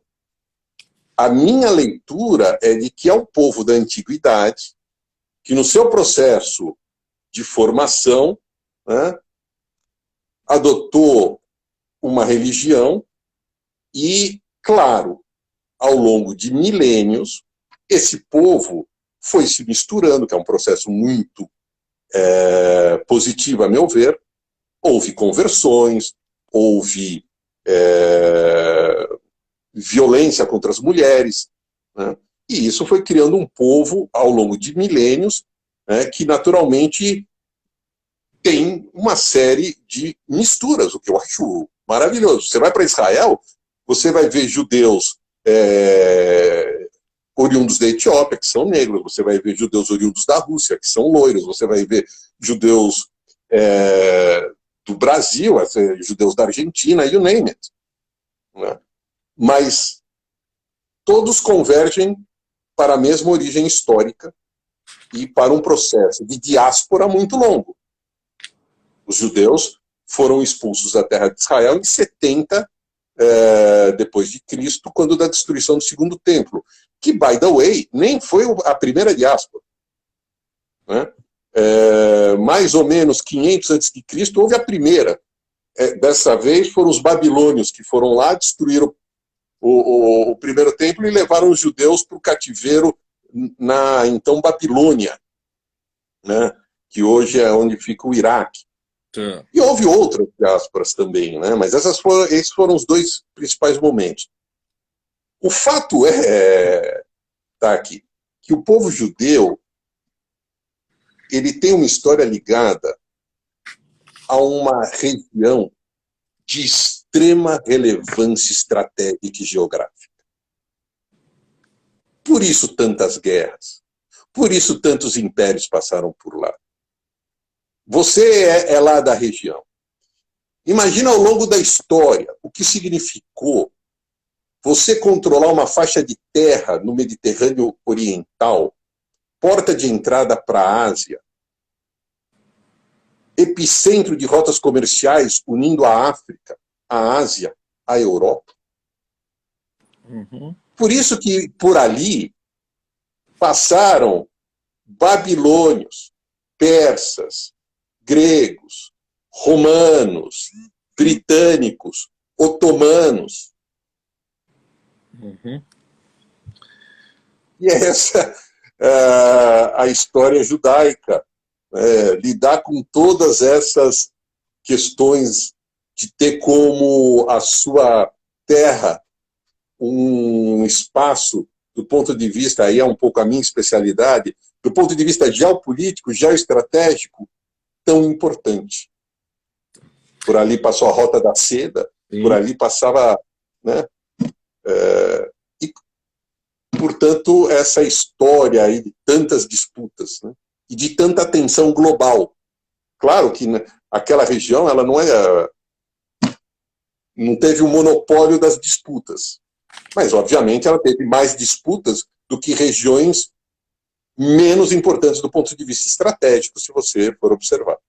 A minha leitura é de que é um povo da antiguidade que no seu processo de formação, né, adotou uma religião e, claro, ao longo de milênios, esse povo foi se misturando, que é um processo muito positivo, a meu ver. Houve conversões, houve violência contra as mulheres, né? E isso foi criando um povo ao longo de milênios, né, que naturalmente tem uma série de misturas, o que eu acho maravilhoso. Você vai para Israel, você vai ver judeus oriundos da Etiópia, que são negros, você vai ver judeus oriundos da Rússia, que são loiros, você vai ver judeus do Brasil, judeus da Argentina, you name it. Né? Mas todos convergem para a mesma origem histórica e para um processo de diáspora muito longo. Os judeus foram expulsos da terra de Israel em 70 depois de Cristo, quando da destruição do segundo templo, que, by the way, nem foi a primeira diáspora. Né? Mais ou menos 500 antes de Cristo houve a primeira. Dessa vez foram os babilônios que foram lá, destruíram o primeiro templo e levaram os judeus para o cativeiro na então Babilônia, né, que hoje é onde fica o Iraque. Tá. E houve outras diásporas também, né, mas esses foram os dois principais momentos. O fato tá aqui, que o povo judeu ele tem uma história ligada a uma região de extrema relevância estratégica e geográfica. Por isso tantas guerras, por isso tantos impérios passaram por lá. Você é lá da região. Imagina ao longo da história o que significou você controlar uma faixa de terra no Mediterrâneo Oriental, porta de entrada para a Ásia, epicentro de rotas comerciais unindo a África, a Ásia, a Europa. Uhum. Por isso que por ali passaram babilônios, persas, gregos, romanos, britânicos, otomanos. Uhum. E essa a história judaica. Lidar com todas essas questões de ter como a sua terra um espaço, do ponto de vista, aí é um pouco a minha especialidade, do ponto de vista geopolítico, geoestratégico, tão importante. Por ali passou a Rota da Seda, Sim. por ali passava, né? E, portanto, essa história aí de tantas disputas, né? E de tanta tensão global. Claro que aquela região ela não teve o monopólio das disputas, mas, obviamente, ela teve mais disputas do que regiões menos importantes do ponto de vista estratégico, se você for observar.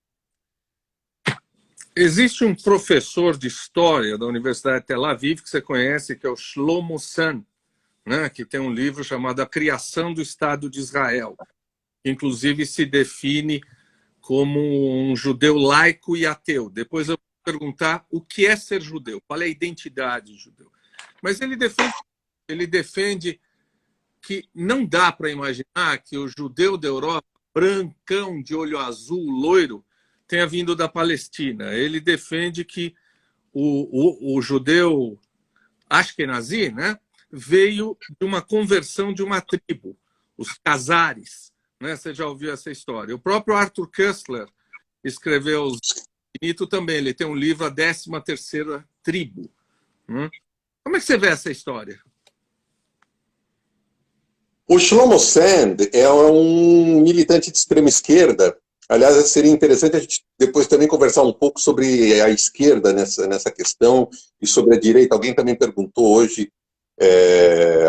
Existe um professor de história da Universidade de Tel Aviv que você conhece, que é o Shlomo San, né, que tem um livro chamado A Criação do Estado de Israel, que inclusive se define como um judeu laico e ateu. Depois eu vou perguntar o que é ser judeu, qual é a identidade judeu. Mas ele defende que não dá para imaginar que o judeu da Europa, brancão, de olho azul, loiro, tenha vindo da Palestina. Ele defende que o judeu Ashkenazi, né, veio de uma conversão de uma tribo, os Khazares. Né? Você já ouviu essa história. O próprio Arthur Koestler escreveu os Benito também. Ele tem um livro, A 13ª Tribo. Como é que você vê essa história? O Shlomo Sand é um militante de extrema esquerda. Aliás, seria interessante a gente depois também conversar um pouco sobre a esquerda nessa questão e sobre a direita. Alguém também perguntou hoje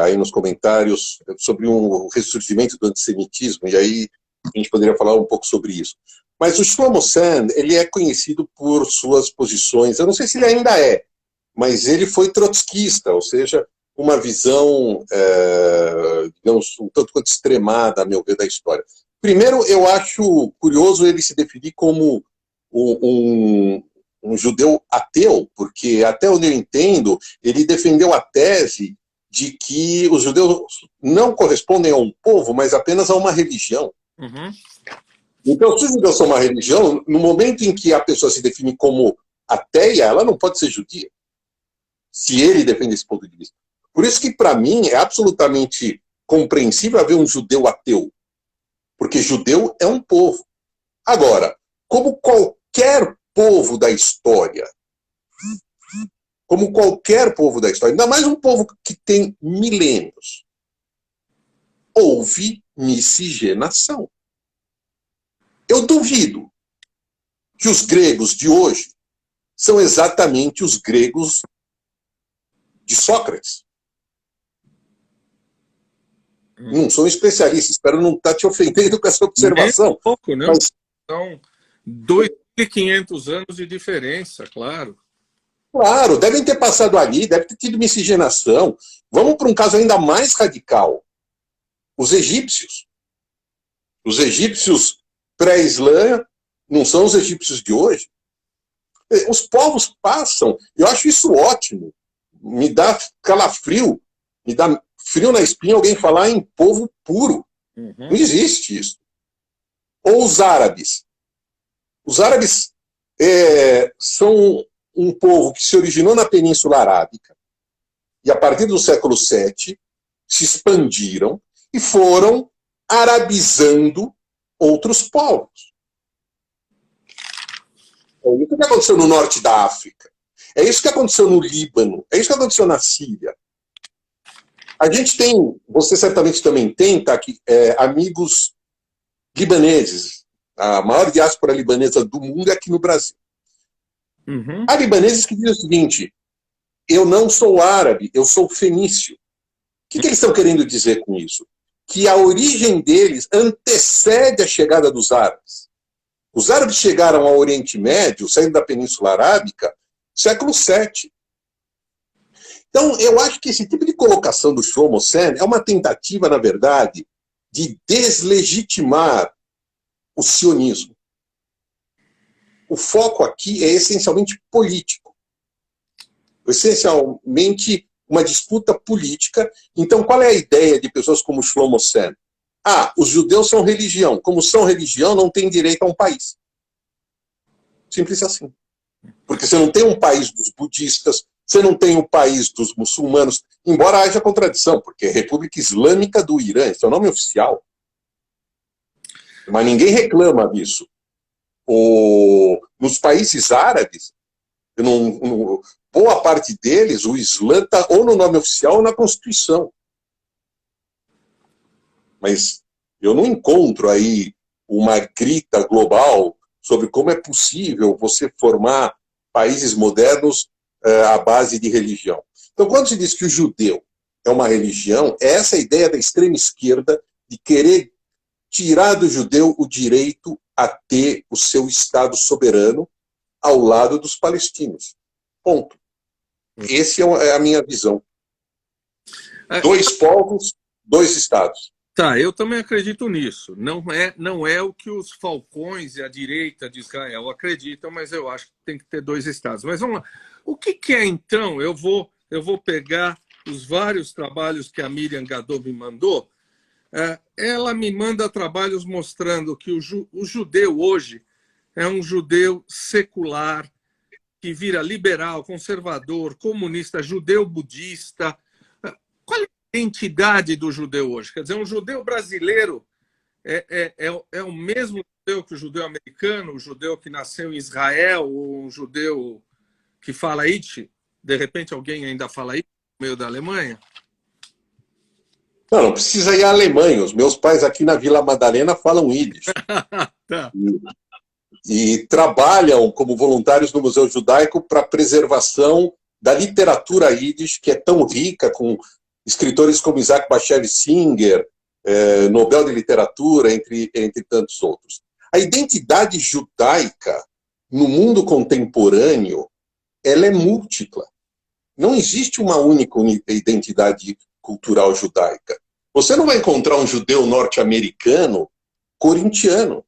aí nos comentários sobre um ressurgimento do antissemitismo, e aí a gente poderia falar um pouco sobre isso. Mas o Shlomo Sand, ele é conhecido por suas posições, eu não sei se ele ainda é, mas ele foi trotskista, ou seja, uma visão, digamos, um tanto quanto extremada, a meu ver, da história. Primeiro, eu acho curioso ele se definir como um judeu ateu, porque, até onde eu entendo, ele defendeu a tese de que os judeus não correspondem a um povo, mas apenas a uma religião. Uhum. Então, se os judeus são uma religião, no momento em que a pessoa se define como ateia, ela não pode ser judia, se ele defende esse ponto de vista. Por isso que, para mim, é absolutamente compreensível haver um judeu ateu, porque judeu é um povo. Agora, como qualquer povo da história, ainda mais um povo que tem milênios, houve miscigenação. Eu duvido que os gregos de hoje são exatamente os gregos de Sócrates. Não sou especialista, espero não estar te ofendendo com essa observação. Nem um pouco, não. Mas, são 2.500 anos de diferença, claro. Claro, devem ter passado ali, deve ter tido miscigenação. Vamos para um caso ainda mais radical. Os egípcios. Os egípcios pré-islã não são os egípcios de hoje. Os povos passam. Eu acho isso ótimo. Me dá calafrio, me dá frio na espinha alguém falar em povo puro. Uhum. Não existe isso. Ou os árabes. Os árabes são um povo que se originou na Península Arábica, e a partir do século VII se expandiram e foram arabizando outros povos. É isso que aconteceu no norte da África. É isso que aconteceu no Líbano. É isso que aconteceu na Síria. A gente tem, você certamente também tem, tá, aqui, amigos libaneses. A maior diáspora libanesa do mundo é aqui no Brasil. Uhum. Há libaneses que dizem o seguinte: eu não sou árabe, eu sou fenício. O que eles estão querendo dizer com isso? Que a origem deles antecede a chegada dos árabes. Os árabes chegaram ao Oriente Médio, saindo da Península Arábica, século VII. Então, eu acho que esse tipo de colocação do Shlomo Sen é uma tentativa, na verdade, de deslegitimar o sionismo. O foco aqui é essencialmente político. Essencialmente uma disputa política. Então, qual é a ideia de pessoas como Shlomo Sen? Os judeus são religião. Como são religião, não têm direito a um país. Simples assim. Porque você não tem um país dos budistas, você não tem um país dos muçulmanos, embora haja contradição, porque é República Islâmica do Irã, esse é o nome oficial. Mas ninguém reclama disso. Nos países árabes, boa parte deles, o Islã está ou no nome oficial ou na Constituição. Mas eu não encontro aí uma grita global sobre como é possível você formar países modernos à base de religião. Então, quando se diz que o judeu é uma religião, é essa ideia da extrema esquerda de querer tirar do judeu o direito a ter o seu Estado soberano ao lado dos palestinos. Ponto. Essa é a minha visão. 2 povos, 2 estados. Tá, eu também acredito nisso. Não é o que os falcões e a direita de Israel acreditam, mas eu acho que tem que ter 2 estados. Mas vamos lá. O que é, então? Eu vou pegar os vários trabalhos que a Miriam Gadot me mandou. Ela me manda trabalhos mostrando que o judeu hoje é um judeu secular, que vira liberal, conservador, comunista, judeu budista. Qual é a identidade do judeu hoje? Quer dizer, um judeu brasileiro é o mesmo judeu que o judeu americano, o judeu que nasceu em Israel, ou um judeu que fala Yiddish? De repente alguém ainda fala Yiddish no meio da Alemanha? Não precisa ir à Alemanha. Os meus pais aqui na Vila Madalena falam Yiddish. Tá. E trabalham como voluntários no Museu Judaico para a preservação da literatura Yiddish, que é tão rica, com escritores como Isaac Bashevis Singer, Nobel de Literatura, entre tantos outros. A identidade judaica no mundo contemporâneo, ela é múltipla. Não existe uma única identidade cultural judaica. Você não vai encontrar um judeu norte-americano corintiano.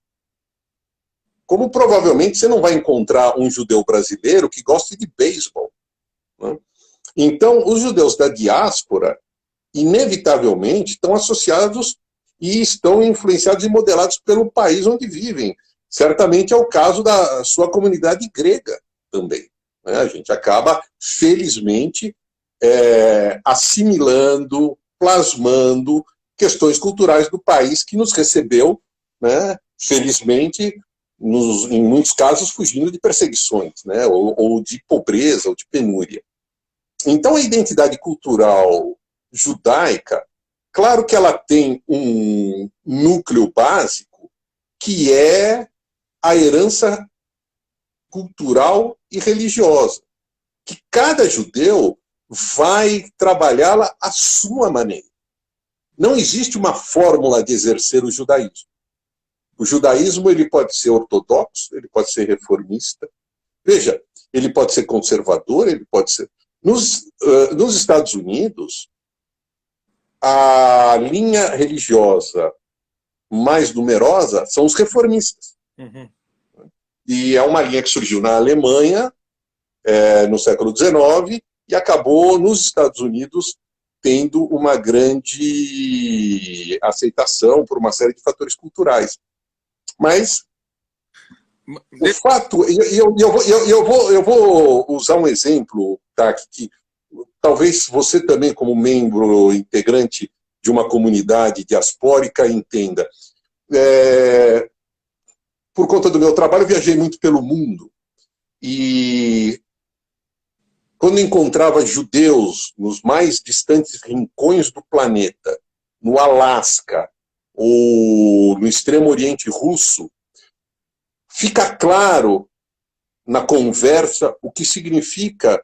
Como provavelmente você não vai encontrar um judeu brasileiro que goste de beisebol. Né? Então, os judeus da diáspora, inevitavelmente, estão associados e estão influenciados e modelados pelo país onde vivem. Certamente é o caso da sua comunidade grega também. Né? A gente acaba, felizmente, assimilando, plasmando questões culturais do país que nos recebeu, né? Felizmente, em muitos casos, fugindo de perseguições, né? ou de pobreza, ou de penúria. Então, a identidade cultural judaica, claro que ela tem um núcleo básico, que é a herança cultural e religiosa, que cada judeu vai trabalhá-la à sua maneira. Não existe uma fórmula de exercer o judaísmo. O judaísmo ele pode ser ortodoxo, ele pode ser reformista. Veja, ele pode ser conservador, ele pode ser... Nos Estados Unidos, a linha religiosa mais numerosa são os reformistas. Uhum. E é uma linha que surgiu na Alemanha, no século XIX, e acabou nos Estados Unidos tendo uma grande aceitação por uma série de fatores culturais. Mas o fato... Eu vou usar um exemplo, tá, que talvez você também, como membro integrante de uma comunidade diaspórica, entenda. Por conta do meu trabalho, eu viajei muito pelo mundo. E quando encontrava judeus nos mais distantes rincões do planeta, no Alasca ou no Extremo Oriente Russo, fica claro na conversa o que significa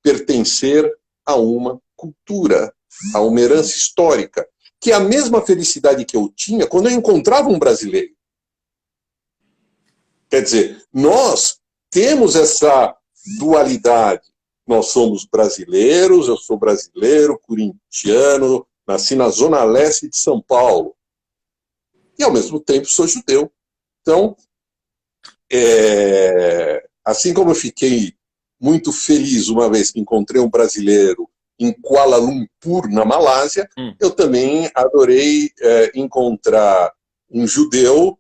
pertencer a uma cultura, a uma herança histórica, que é a mesma felicidade que eu tinha quando eu encontrava um brasileiro. Quer dizer, nós temos essa dualidade. Nós somos brasileiros, eu sou brasileiro, corintiano, nasci na zona leste de São Paulo. E, ao mesmo tempo, sou judeu. Então, assim como eu fiquei muito feliz uma vez que encontrei um brasileiro em Kuala Lumpur, na Malásia, eu também adorei encontrar um judeu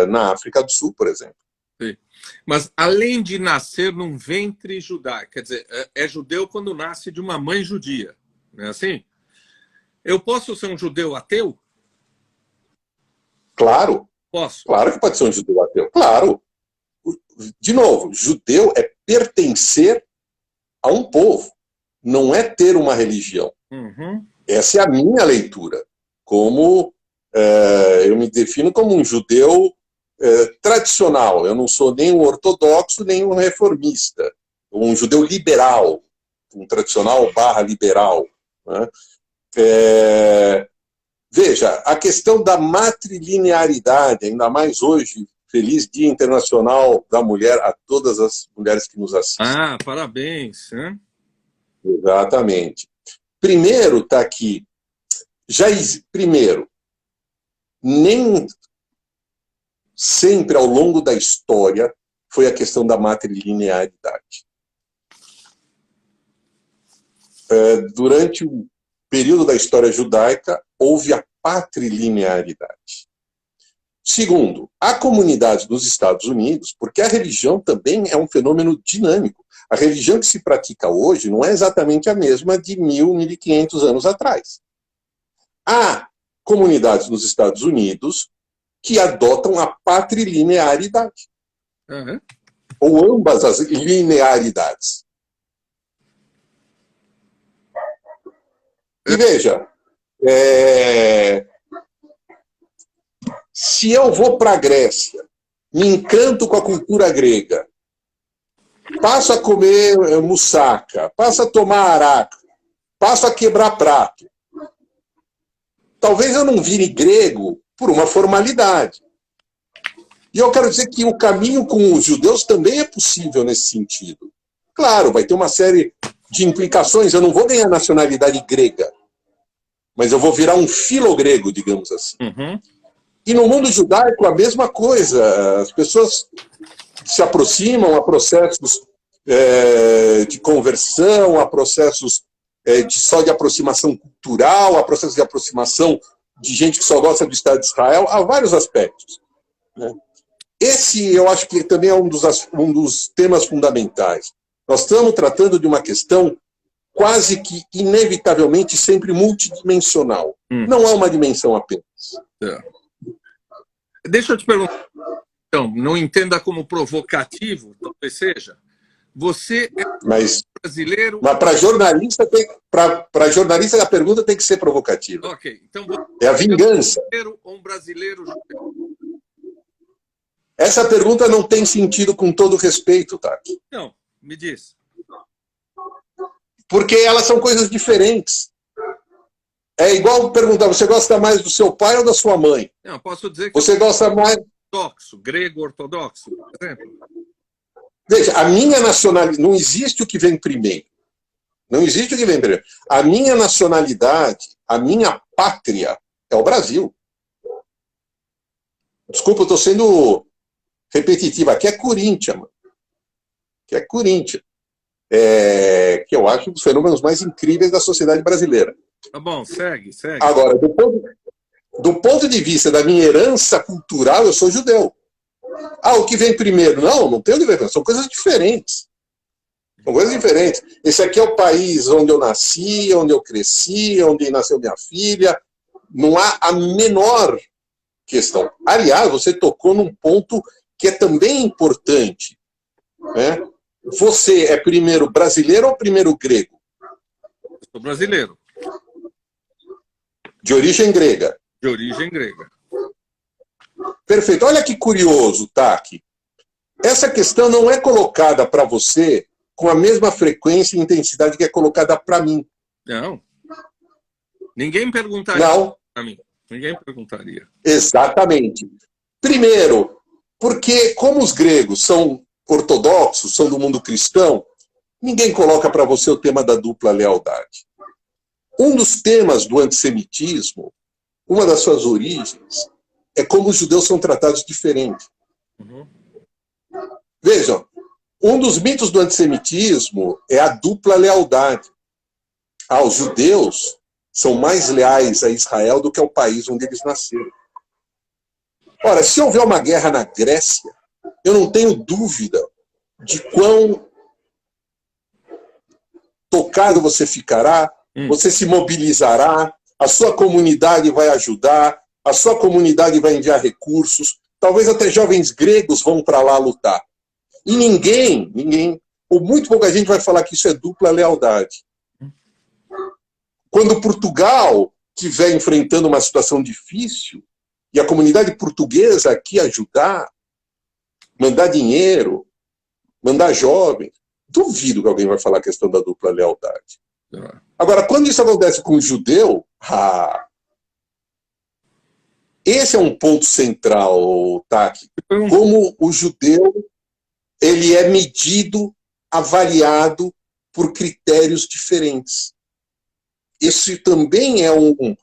na África do Sul, por exemplo. Sim. Mas além de nascer num ventre judaico, quer dizer, é judeu quando nasce de uma mãe judia, não é assim? Eu posso ser um judeu ateu? Claro. Posso. Claro que pode ser um judeu ateu. Claro. De novo, judeu é pertencer a um povo, não é ter uma religião. Uhum. Essa é a minha leitura. Como eu me defino como um judeu tradicional. Eu não sou nem um ortodoxo, nem um reformista. Um judeu liberal, um tradicional / liberal. Né? Veja, a questão da matrilinearidade, ainda mais hoje, feliz Dia Internacional da Mulher a todas as mulheres que nos assistem. Ah, parabéns. Hein? Exatamente. Primeiro está aqui, primeiro, nem sempre ao longo da história foi a questão da matrilinearidade. Durante o período da história judaica, houve a patrilinearidade. Segundo, há comunidades nos Estados Unidos, porque a religião também é um fenômeno dinâmico. A religião que se pratica hoje não é exatamente a mesma de 1.500 anos atrás. Há comunidades nos Estados Unidos que adotam a patrilinearidade. Uhum. Ou ambas as linearidades. E veja, se eu vou para a Grécia, me encanto com a cultura grega, passo a comer moussaka, passo a tomar araca, passo a quebrar prato, talvez eu não vire grego por uma formalidade. E eu quero dizer que o caminho com os judeus também é possível nesse sentido. Claro, vai ter uma série de implicações. Eu não vou ganhar nacionalidade grega, mas eu vou virar um filogrego, digamos assim. Uhum. E no mundo judaico, a mesma coisa. As pessoas se aproximam a processos de conversão, a processos só de aproximação cultural, a processos de aproximação de gente que só gosta do Estado de Israel, há vários aspectos. Né? Esse, eu acho que também é um dos temas fundamentais. Nós estamos tratando de uma questão quase que, inevitavelmente, sempre multidimensional. Não há uma dimensão apenas. Deixa eu te perguntar, então, não entenda como provocativo, talvez seja. Você é brasileiro... Mas para jornalista, jornalista a pergunta tem que ser provocativa. Ok, então você é a vingança. Um brasileiro judeu? Essa pergunta não tem sentido com todo respeito, Taki. Não, me diz. Porque elas são coisas diferentes. É igual perguntar, você gosta mais do seu pai ou da sua mãe? Não, posso dizer que você gosta mais... ortodoxo, grego ortodoxo, por exemplo. Veja, a minha nacionalidade... Não existe o que vem primeiro. Não existe o que vem primeiro. A minha nacionalidade, a minha pátria é o Brasil. Desculpa, eu estou sendo repetitivo. Aqui é Corinthians, mano. Aqui é Corinthians. Que eu acho um dos fenômenos mais incríveis da sociedade brasileira. Tá bom, segue. Agora, do ponto de vista da minha herança cultural, eu sou judeu. O que vem primeiro? Não tem o que ver. São coisas diferentes. São coisas diferentes. Esse aqui é o país onde eu nasci, onde eu cresci, onde nasceu minha filha. Não há a menor questão. Aliás, você tocou num ponto que é também importante, né? Você é primeiro brasileiro ou primeiro grego? Eu sou brasileiro. De origem grega. De origem grega. Perfeito. Olha que curioso, Taki. Essa questão não é colocada para você com a mesma frequência e intensidade que é colocada para mim. Não. Ninguém perguntaria para mim. Ninguém perguntaria. Exatamente. Primeiro, porque como os gregos são ortodoxos, são do mundo cristão, ninguém coloca para você o tema da dupla lealdade. Um dos temas do antissemitismo, uma das suas origens, é como os judeus são tratados diferente. Uhum. Vejam, um dos mitos do antissemitismo é a dupla lealdade. Os judeus são mais leais a Israel do que ao país onde eles nasceram. Ora, se houver uma guerra na Grécia, eu não tenho dúvida de quão tocado você ficará, você se mobilizará, a sua comunidade vai ajudar, a sua comunidade vai enviar recursos, talvez até jovens gregos vão para lá lutar. E ninguém, ou muito pouca gente vai falar que isso é dupla lealdade. Quando Portugal estiver enfrentando uma situação difícil, e a comunidade portuguesa aqui ajudar, mandar dinheiro, mandar jovens, duvido que alguém vai falar a questão da dupla lealdade. Agora, quando isso acontece com o judeu, esse é um ponto central, Taki. Como o judeu ele é medido, avaliado por critérios diferentes. Esse também é um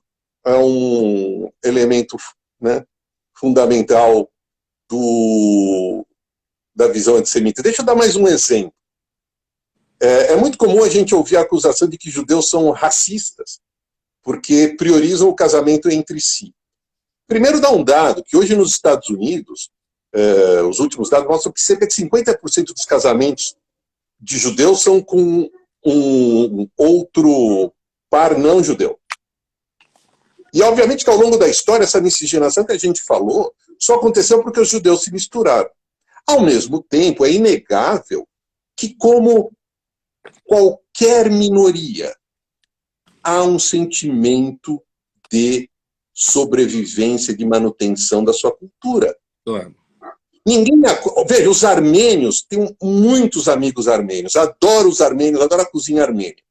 elemento, né, fundamental da visão antissemita. Deixa eu dar mais um exemplo. É muito comum a gente ouvir a acusação de que judeus são racistas, porque priorizam o casamento entre si. Primeiro dá um dado, que hoje nos Estados Unidos, os últimos dados mostram que cerca de 50% dos casamentos de judeus são com um outro par não judeu. E obviamente que ao longo da história, essa miscigenação que a gente falou, só aconteceu porque os judeus se misturaram. Ao mesmo tempo, é inegável que, como qualquer minoria, há um sentimento de sobrevivência, de manutenção da sua cultura. Claro. Veja, os armênios, tenho muitos amigos armênios, adoro os armênios, adoro a cozinha armênia.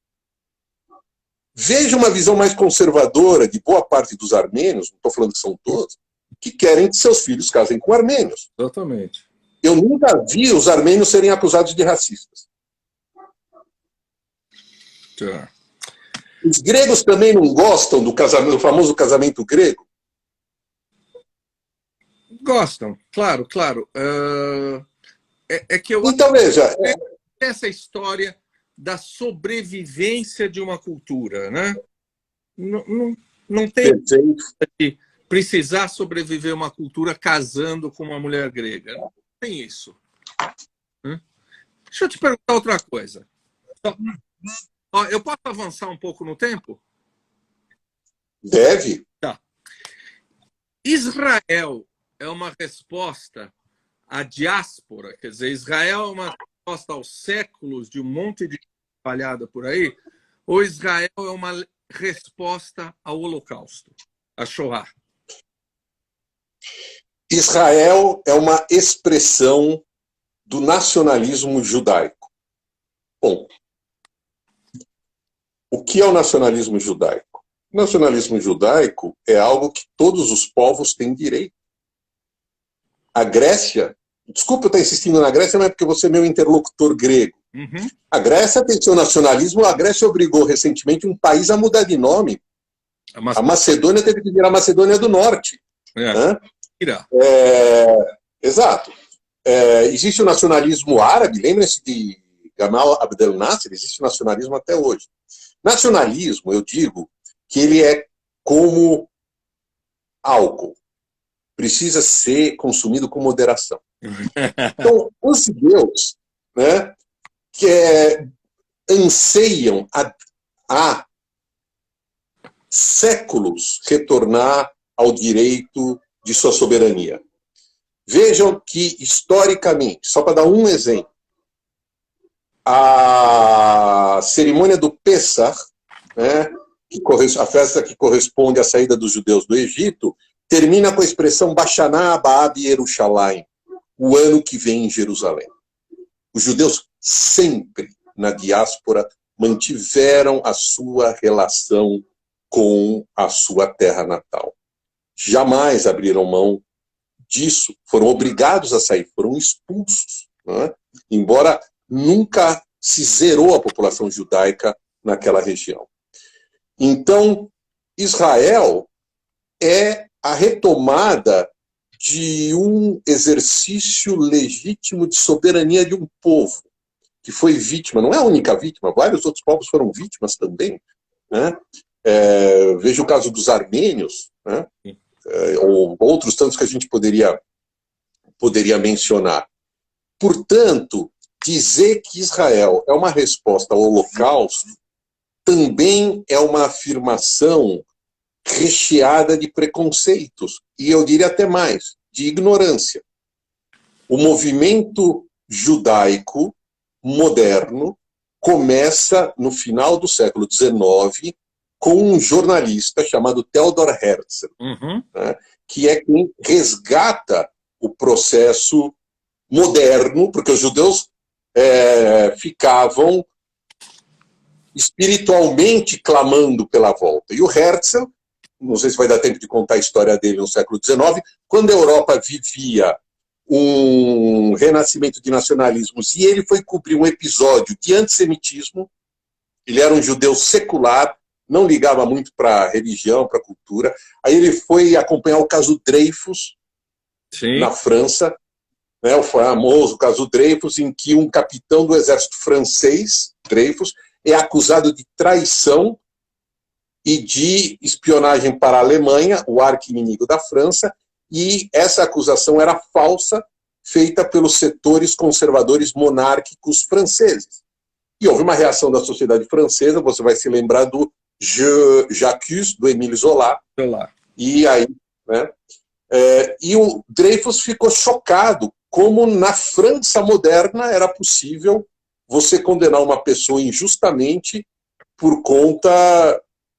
Veja uma visão mais conservadora de boa parte dos armênios, não estou falando que são todos, que querem que seus filhos casem com armênios. Exatamente. Eu nunca vi os armênios serem acusados de racistas. Tá. Os gregos também não gostam do casamento, do famoso casamento grego? Gostam, claro. É que eu Então, veja. Essa história da sobrevivência de uma cultura, né? Não tem que precisar sobreviver uma cultura casando com uma mulher grega. Não tem isso. Deixa eu te perguntar outra coisa. Eu posso avançar um pouco no tempo? Deve. Tá. Israel é uma resposta à diáspora, quer dizer, Israel é uma resposta aos séculos de um monte de espalhada por aí, ou Israel é uma resposta ao Holocausto, a Shoah? Israel é uma expressão do nacionalismo judaico. Bom, o que é o nacionalismo judaico? O nacionalismo judaico é algo que todos os povos têm direito. A Grécia, desculpa eu estar insistindo na Grécia, mas é porque você é meu interlocutor grego. Uhum. A Grécia tem seu nacionalismo, a Grécia obrigou recentemente um país a mudar de nome. A Macedônia teve que virar Macedônia do Norte. Exato. Existe o nacionalismo árabe, lembrem-se de Gamal Abdel Nasser, existe o nacionalismo até hoje. Nacionalismo, eu digo, que ele é como álcool. Precisa ser consumido com moderação. Então, os judeus, né, que anseiam há séculos retornar ao direito de sua soberania. Vejam que, historicamente, só para dar um exemplo, a cerimônia do Pessah, né, a festa que corresponde à saída dos judeus do Egito, termina com a expressão Bashaná Aba'ab Yerushalayim, o ano que vem em Jerusalém. Os judeus sempre, na diáspora, mantiveram a sua relação com a sua terra natal. Jamais abriram mão disso, foram obrigados a sair, foram expulsos, né? Embora nunca se zerou a população judaica naquela região. Então, Israel é a retomada de um exercício legítimo de soberania de um povo que foi vítima, não é a única vítima, vários outros povos foram vítimas também, né? Veja o caso dos armênios, né? Ou outros tantos que a gente poderia mencionar. Portanto, dizer que Israel é uma resposta ao Holocausto também é uma afirmação recheada de preconceitos, e eu diria até mais, de ignorância. O movimento judaico moderno começa no final do século XIX com um jornalista chamado Theodor Herzl, né, que é quem resgata o processo moderno, porque os judeus ficavam espiritualmente clamando pela volta. E o Herzl, não sei se vai dar tempo de contar a história dele no século XIX, quando a Europa vivia um renascimento de nacionalismos, e ele foi cobrir um episódio de antissemitismo. Ele era um judeu secular, não ligava muito para a religião, para a cultura. Aí ele foi acompanhar o caso Dreyfus, na França, né, o famoso caso Dreyfus, em que um capitão do exército francês, Dreyfus, é acusado de traição e de espionagem para a Alemanha, o arqui-inimigo da França, e essa acusação era falsa, feita pelos setores conservadores monárquicos franceses. E houve uma reação da sociedade francesa, você vai se lembrar do J'accuse, do Émile Zola. E aí, né, e o Dreyfus ficou chocado como na França moderna era possível você condenar uma pessoa injustamente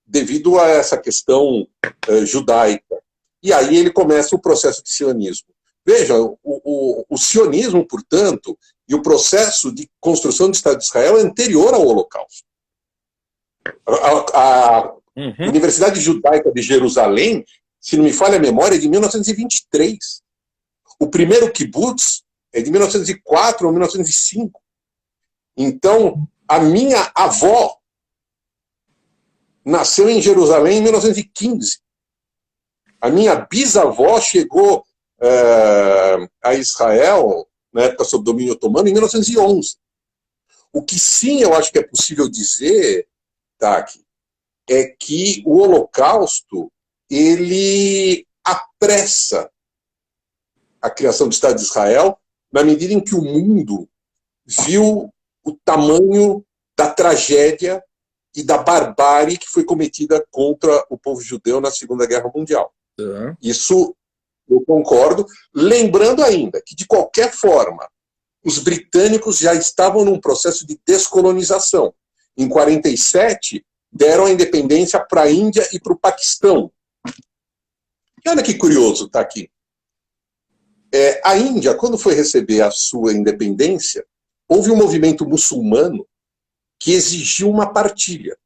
devido a essa questão judaica. E aí ele começa o processo de sionismo. Veja, o sionismo, portanto, e o processo de construção do Estado de Israel é anterior ao Holocausto. A Universidade Judaica de Jerusalém, se não me falha a memória, é de 1923. O primeiro kibbutz é de 1904 ou 1905. Então, a minha avó nasceu em Jerusalém em 1915. A minha bisavó chegou a Israel, na época sob domínio otomano, em 1911. O que sim eu acho que é possível dizer, Taki, é que o Holocausto ele apressa a criação do Estado de Israel na medida em que o mundo viu o tamanho da tragédia e da barbárie que foi cometida contra o povo judeu na Segunda Guerra Mundial. Isso eu concordo, lembrando ainda que, de qualquer forma, os britânicos já estavam num processo de descolonização. Em 1947, deram a independência para a Índia e para o Paquistão. E olha que curioso, está aqui. A Índia, quando foi receber a sua independência, houve um movimento muçulmano que exigiu uma partilha.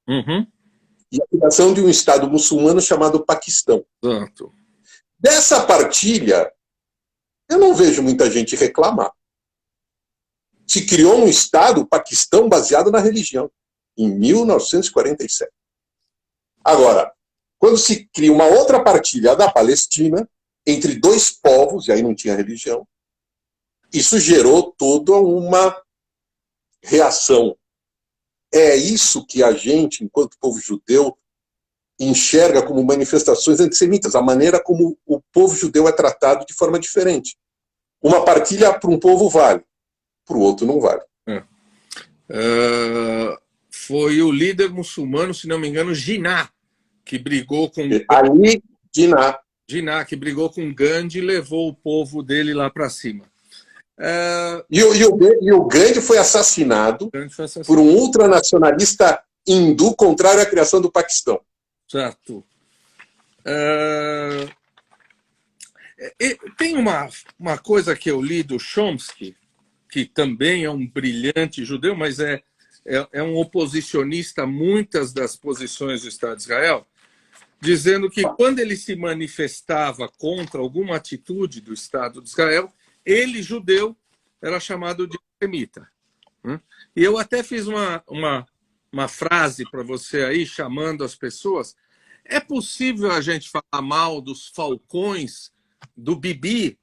E a criação de um Estado muçulmano chamado Paquistão. Dessa partilha, eu não vejo muita gente reclamar. Se criou um Estado, o Paquistão, baseado na religião, em 1947. Agora, quando se cria uma outra partilha, a da Palestina, entre dois povos, e aí não tinha religião, isso gerou toda uma reação. É isso que a gente, enquanto povo judeu, enxerga como manifestações antissemitas, a maneira como o povo judeu é tratado de forma diferente. Uma partilha para um povo vale, para o outro não vale. Foi o líder muçulmano, se não me engano, Jinnah, que brigou com Ali, Jinnah. Jinnah, que brigou com Gandhi e levou o povo dele lá para cima. E o Gandhi foi assassinado por um ultranacionalista hindu contrário à criação do Paquistão. Certo. Tem uma coisa que eu li do Chomsky, que também é um brilhante judeu, mas é um oposicionista a muitas das posições do Estado de Israel, dizendo que quando ele se manifestava contra alguma atitude do Estado de Israel, ele, judeu, era chamado de antissemita. E eu até fiz uma frase para você aí, chamando as pessoas. É possível a gente falar mal dos falcões, do Bibi?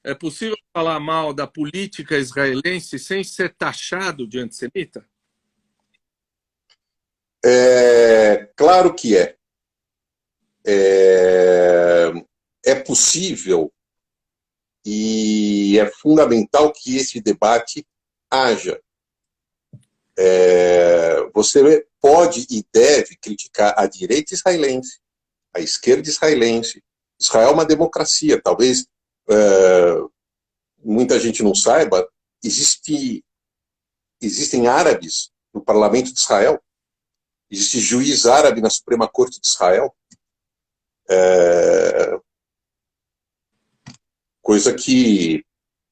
É possível falar mal da política israelense sem ser taxado de antissemita? Claro que é. É possível e é fundamental que esse debate haja. Você pode e deve criticar a direita israelense, a esquerda israelense. Israel é uma democracia. Talvez muita gente não saiba, existem árabes no parlamento de Israel, existe juiz árabe na Suprema Corte de Israel, coisa que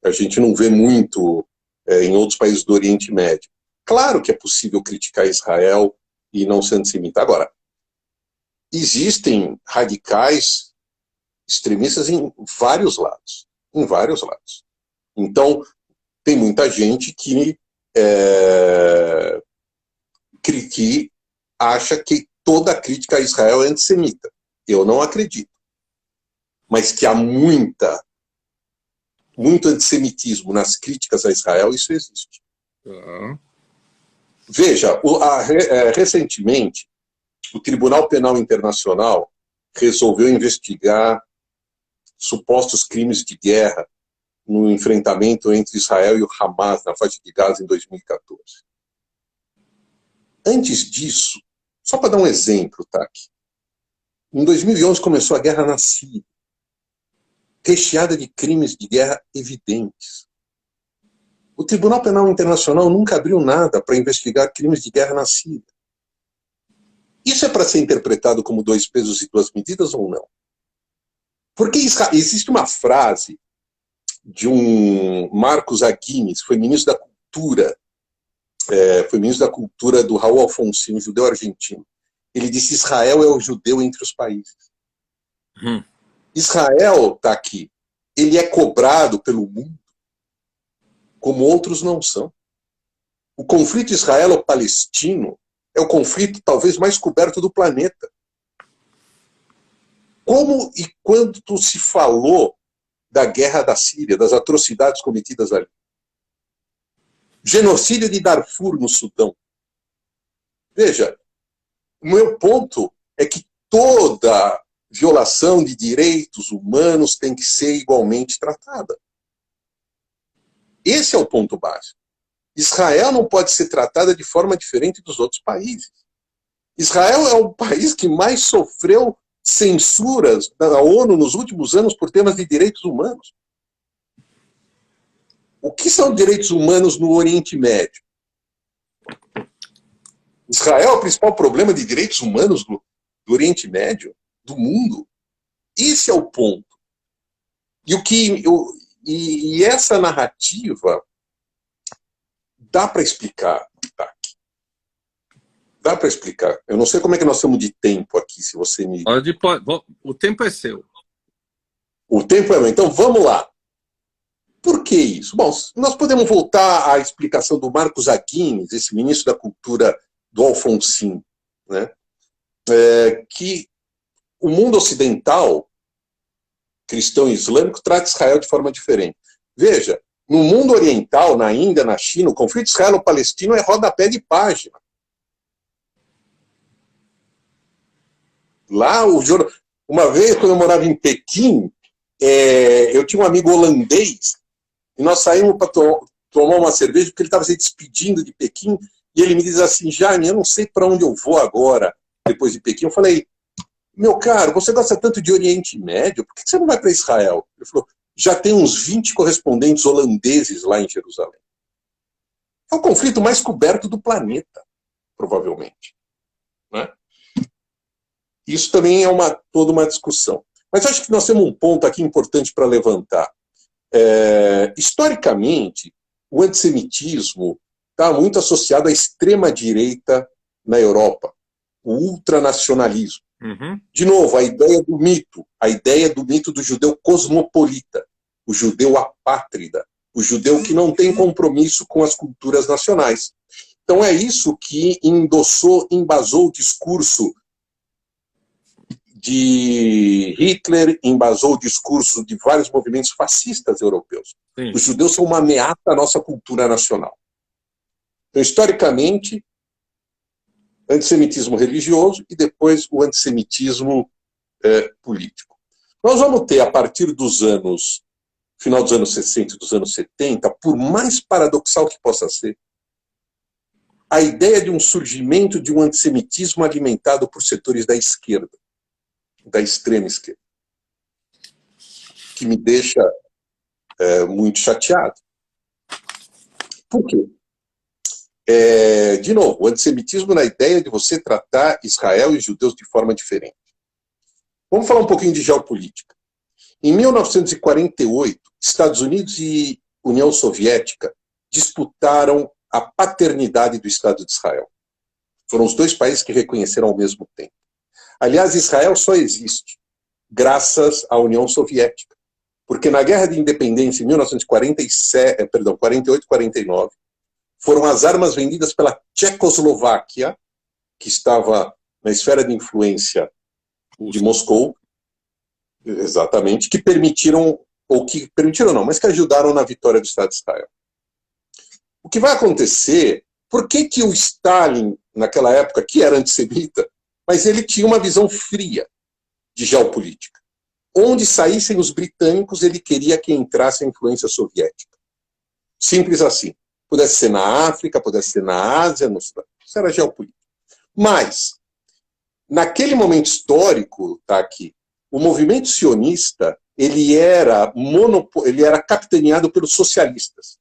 a gente não vê muito em outros países do Oriente Médio. Claro que é possível criticar Israel e não ser antissemita. Agora, existem radicais extremistas em vários lados. Então, tem muita gente que acha que toda crítica a Israel é antissemita. Eu não acredito. Mas que há muito antissemitismo nas críticas a Israel, isso existe. Veja, recentemente, o Tribunal Penal Internacional resolveu investigar supostos crimes de guerra no enfrentamento entre Israel e o Hamas na faixa de Gaza em 2014. Antes disso, só para dar um exemplo, Taki, em 2011 começou a guerra na Síria, recheada de crimes de guerra evidentes. O Tribunal Penal Internacional nunca abriu nada para investigar crimes de guerra na Síria. Isso é para ser interpretado como 2 pesos e 2 medidas ou não? Porque existe uma frase de um Marcos Aguinis, foi ministro da Cultura, do Raul Alfonsín, um judeu argentino. Ele disse: Israel é o judeu entre os países. Israel está aqui. Ele é cobrado pelo mundo como outros não são. O conflito israelo-palestino é o conflito talvez mais coberto do planeta. Como e quando se falou da guerra da Síria, das atrocidades cometidas ali? Genocídio de Darfur, no Sudão. Veja, o meu ponto é que toda violação de direitos humanos tem que ser igualmente tratada. Esse é o ponto básico. Israel não pode ser tratada de forma diferente dos outros países. Israel é o país que mais sofreu censuras da ONU nos últimos anos por temas de direitos humanos. O que são direitos humanos no Oriente Médio? Israel é o principal problema de direitos humanos do Oriente Médio, do mundo. Esse é o ponto. E essa narrativa dá para explicar, tá? Dá para explicar. Eu não sei como é que nós estamos de tempo aqui, se você me... O tempo é seu. O tempo é meu. Então, vamos lá. Por que isso? Bom, nós podemos voltar à explicação do Marcos Aguinis, esse ministro da Cultura do Alfonsín, né? Que o mundo ocidental, cristão e islâmico, trata Israel de forma diferente. Veja, no mundo oriental, na Índia, na China, o conflito israelo-palestino é rodapé de página. Lá, uma vez, quando eu morava em Pequim, eu tinha um amigo holandês, e nós saímos para tomar uma cerveja, porque ele estava se despedindo de Pequim, e ele me diz assim, Jaime, eu não sei para onde eu vou agora, depois de Pequim. Eu falei, meu caro, você gosta tanto de Oriente Médio, por que você não vai para Israel? Ele falou, já tem uns 20 correspondentes holandeses lá em Jerusalém. É o conflito mais coberto do planeta, provavelmente. Né? Isso também é toda uma discussão. Mas acho que nós temos um ponto aqui importante para levantar. Historicamente, o antissemitismo está muito associado à extrema-direita na Europa, o ultranacionalismo. Uhum. De novo, a ideia do mito do judeu cosmopolita, o judeu apátrida, o judeu que não tem compromisso com as culturas nacionais. Então é isso que embasou o discurso de Hitler, embasou o discurso de vários movimentos fascistas europeus. Sim. Os judeus são uma ameaça à nossa cultura nacional. Então, historicamente, antissemitismo religioso e depois o antissemitismo político. Nós vamos ter, a partir dos final dos anos 60 e dos anos 70, por mais paradoxal que possa ser, a ideia de um surgimento de um antissemitismo alimentado por setores da esquerda, da extrema esquerda, que me deixa muito chateado. Por quê? De novo, o antissemitismo na ideia de você tratar Israel e judeus de forma diferente. Vamos falar um pouquinho de geopolítica. Em 1948, Estados Unidos e União Soviética disputaram a paternidade do Estado de Israel. Foram os dois países que reconheceram ao mesmo tempo. Aliás, Israel só existe graças à União Soviética, porque na Guerra de Independência, em 48-49, foram as armas vendidas pela Tchecoslováquia, que estava na esfera de influência de Moscou, exatamente, que permitiram não, mas que ajudaram na vitória do Estado de Israel. O que vai acontecer, por que o Stalin, naquela época, que era antissemita, mas ele tinha uma visão fria de geopolítica. Onde saíssem os britânicos, ele queria que entrasse a influência soviética. Simples assim. Pudesse ser na África, pudesse ser na Ásia, isso era geopolítica. Mas, naquele momento histórico, tá aqui, o movimento sionista, ele era capitaneado pelos socialistas.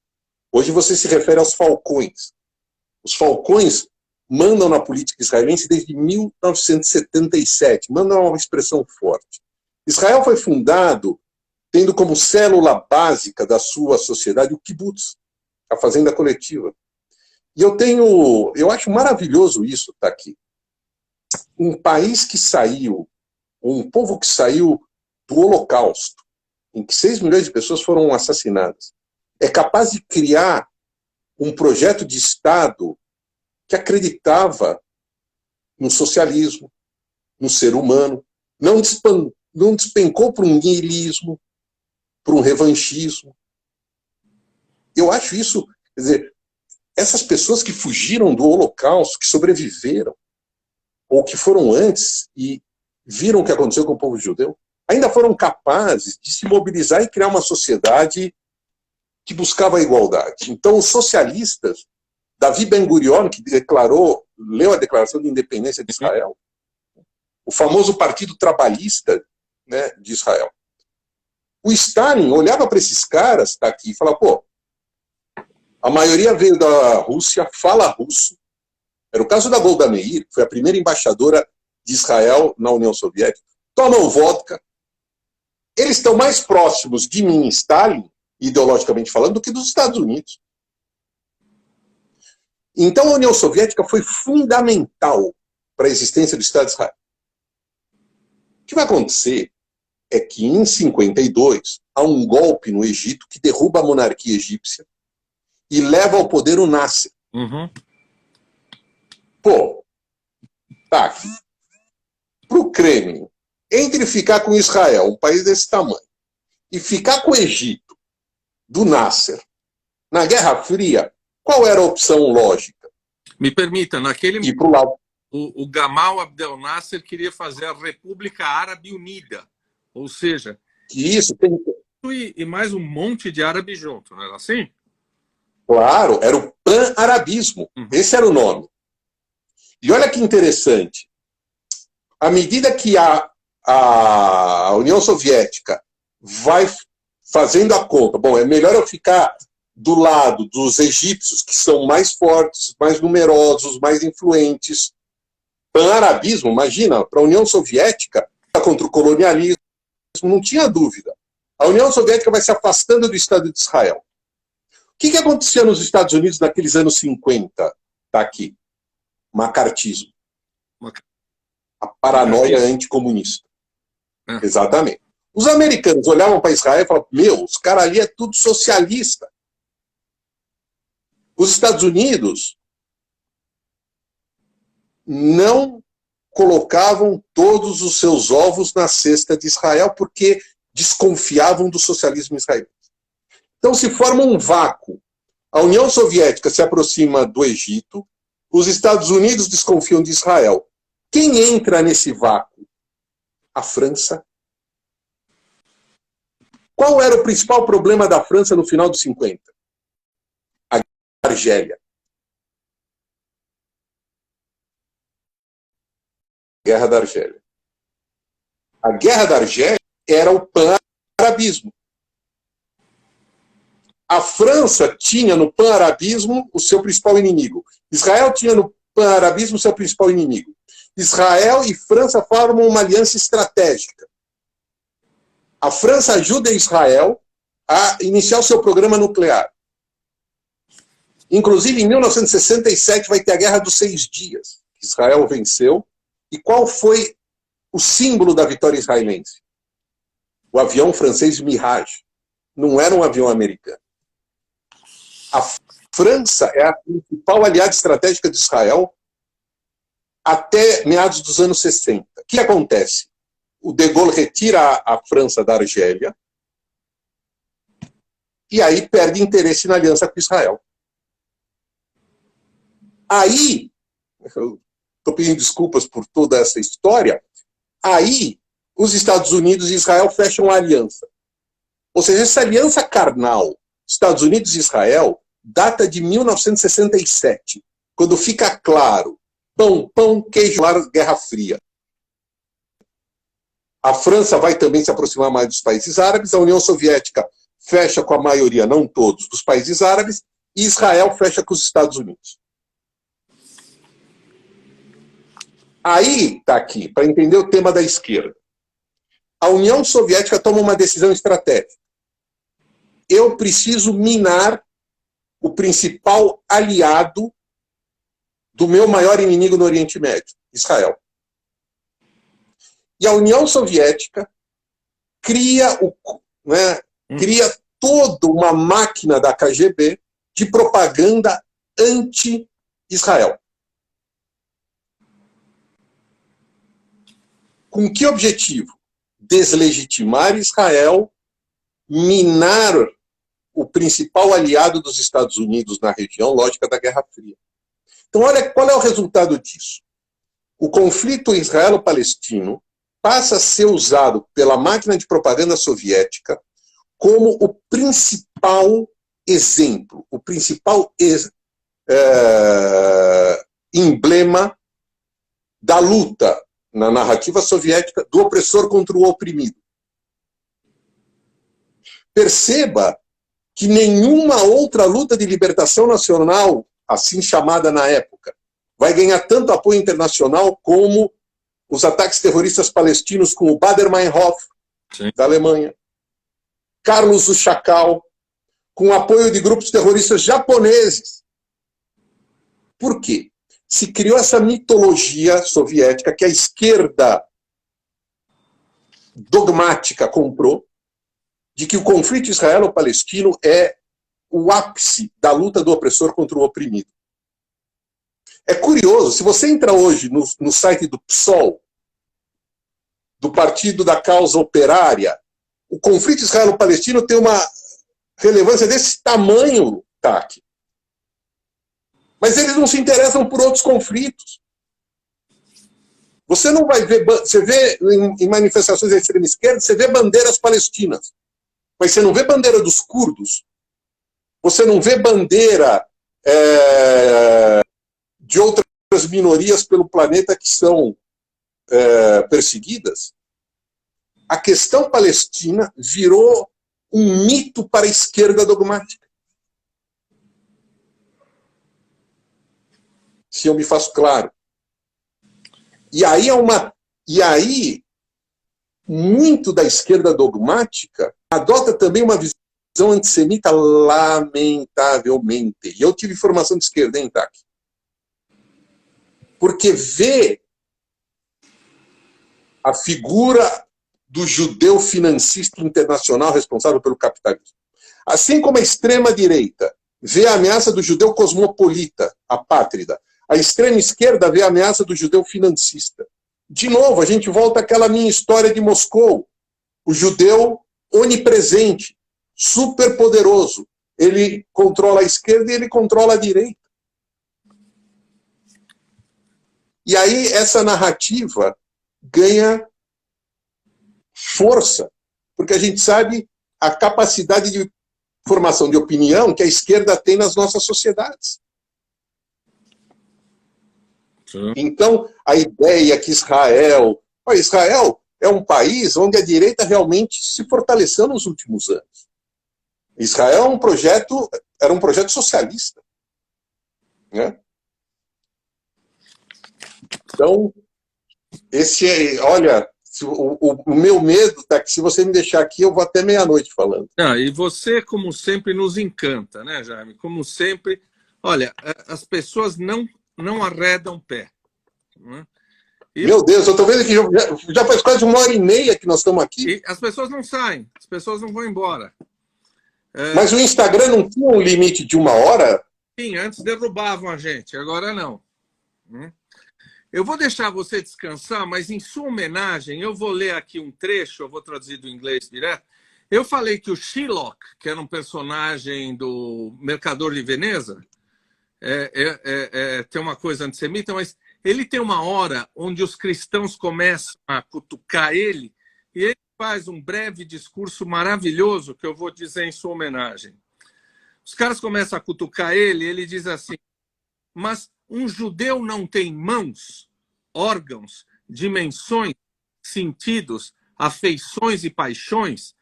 Hoje você se refere aos falcões. Os falcões mandam na política israelense desde 1977, mandam uma expressão forte. Israel foi fundado tendo como célula básica da sua sociedade o kibbutz, a fazenda coletiva. E eu acho maravilhoso isso, tá aqui. Um país que saiu, um povo que saiu do Holocausto, em que 6 milhões de pessoas foram assassinadas, é capaz de criar um projeto de Estado que acreditava no socialismo, no ser humano, não despencou para um niilismo, para um revanchismo. Eu acho isso, quer dizer, essas pessoas que fugiram do Holocausto, que sobreviveram, ou que foram antes e viram o que aconteceu com o povo judeu, ainda foram capazes de se mobilizar e criar uma sociedade que buscava a igualdade. Então, os socialistas, Davi Ben-Gurion, que leu a Declaração de Independência de Israel, o famoso Partido Trabalhista, né, de Israel. O Stalin olhava para esses caras, tá aqui, e falava, pô, a maioria veio da Rússia, fala russo. Era o caso da Golda Meir, que foi a primeira embaixadora de Israel na União Soviética. Tomam vodka. Eles estão mais próximos de mim, Stalin, ideologicamente falando, do que dos Estados Unidos. Então a União Soviética foi fundamental para a existência do Estado de Israel. O que vai acontecer é que em 52 há um golpe no Egito que derruba a monarquia egípcia e leva ao poder o Nasser. Uhum. Pô, tá aqui. Para o Kremlin, entre ficar com Israel, um país desse tamanho, e ficar com o Egito, do Nasser, na Guerra Fria, qual era a opção lógica? Me permita, ir pro lado. O Gamal Abdel Nasser queria fazer a República Árabe Unida, ou seja, Isso tem... e mais um monte de árabe junto, não era assim? Claro, era o pan-arabismo. Esse era o nome. E olha que interessante. À medida que a União Soviética vai fazendo a conta, bom, é melhor eu ficar do lado dos egípcios, que são mais fortes, mais numerosos, mais influentes. Pan-arabismo, imagina, para a União Soviética, contra o colonialismo, não tinha dúvida. A União Soviética vai se afastando do Estado de Israel. O que acontecia nos Estados Unidos naqueles anos 50? Está aqui. Macartismo. A paranoia anticomunista. Exatamente. Os americanos olhavam para Israel e falavam, meu, os caras ali é tudo socialista. Os Estados Unidos não colocavam todos os seus ovos na cesta de Israel porque desconfiavam do socialismo israelense. Então se forma um vácuo. A União Soviética se aproxima do Egito, os Estados Unidos desconfiam de Israel. Quem entra nesse vácuo? A França. Qual era o principal problema da França no final dos 50? A Argélia. Guerra da Argélia. A Guerra da Argélia era o pan-arabismo. A França tinha no pan-arabismo o seu principal inimigo. Israel tinha no pan-arabismo o seu principal inimigo. Israel e França formam uma aliança estratégica. A França ajuda Israel a iniciar o seu programa nuclear. Inclusive, em 1967, vai ter a Guerra dos 6 Dias. Israel venceu. E qual foi o símbolo da vitória israelense? O avião francês Mirage. Não era um avião americano. A França é a principal aliada estratégica de Israel até meados dos anos 60. O que acontece? O de Gaulle retira a França da Argélia e aí perde interesse na aliança com Israel. Aí, eu estou pedindo desculpas por toda essa história, aí os Estados Unidos e Israel fecham a aliança. Ou seja, essa aliança carnal, Estados Unidos e Israel, data de 1967, quando fica claro, pão, queijo, Guerra Fria. A França vai também se aproximar mais dos países árabes, a União Soviética fecha com a maioria, não todos, dos países árabes, e Israel fecha com os Estados Unidos. Aí, está aqui, para entender o tema da esquerda. A União Soviética toma uma decisão estratégica. Eu preciso minar o principal aliado do meu maior inimigo no Oriente Médio, Israel. E a União Soviética cria toda uma máquina da KGB de propaganda anti-Israel. Com que objetivo? Deslegitimar Israel, minar o principal aliado dos Estados Unidos na região, lógica da Guerra Fria. Então, olha qual é o resultado disso. O conflito israelo-palestino passa a ser usado pela máquina de propaganda soviética como o principal exemplo, o principal emblema da luta na narrativa soviética do opressor contra o oprimido. Perceba que nenhuma outra luta de libertação nacional, assim chamada na época, vai ganhar tanto apoio internacional como os ataques terroristas palestinos com o Baader-Meinhof, da Alemanha, Carlos o Chacal, com o apoio de grupos terroristas japoneses. Por quê? Se criou essa mitologia soviética que a esquerda dogmática comprou, de que o conflito israelo-palestino é o ápice da luta do opressor contra o oprimido. É curioso, se você entra hoje no site do PSOL, do Partido da Causa Operária, o conflito israelo-palestino tem uma relevância desse tamanho, TAC. Mas eles não se interessam por outros conflitos. Você não vai ver, você vê em manifestações da extrema esquerda, você vê bandeiras palestinas, mas você não vê bandeira dos curdos. Você não vê bandeira de outras minorias pelo planeta que são perseguidas. A questão palestina virou um mito para a esquerda dogmática. Se eu me faço claro. E aí muito da esquerda dogmática adota também uma visão antissemita, lamentavelmente. E eu tive formação de esquerda, hein, Taki? Porque vê a figura do judeu financista internacional responsável pelo capitalismo. Assim como a extrema-direita vê a ameaça do judeu cosmopolita, apátrida, a extrema-esquerda vê a ameaça do judeu financista. De novo, a gente volta àquela minha história de Moscou. O judeu onipresente, superpoderoso. Ele controla a esquerda e ele controla a direita. E aí essa narrativa ganha força, porque a gente sabe a capacidade de formação de opinião que a esquerda tem nas nossas sociedades. Sim. Então, a ideia que Israel é um país onde a direita realmente se fortaleceu nos últimos anos. Israel era um projeto socialista. Né? Então, olha, o meu medo tá que se você me deixar aqui, eu vou até meia-noite falando. E você, como sempre, nos encanta, né, Jaime? Como sempre, olha, as pessoas não arredam pé. Né? Meu Deus, eu estou vendo que já faz quase 1h30 que nós estamos aqui. E as pessoas não saem, as pessoas não vão embora. Mas o Instagram não tinha um limite de 1 hora? Sim, antes derrubavam a gente, agora não. Eu vou deixar você descansar, mas em sua homenagem, eu vou ler aqui um trecho, eu vou traduzir do inglês direto. Eu falei que o Shylock, que era um personagem do Mercador de Veneza, tem uma coisa antissemita, mas ele tem uma hora onde os cristãos começam a cutucar ele e ele faz um breve discurso maravilhoso que eu vou dizer em sua homenagem. Os caras começam a cutucar ele diz assim, mas um judeu não tem mãos, órgãos, dimensões, sentidos, afeições e paixões?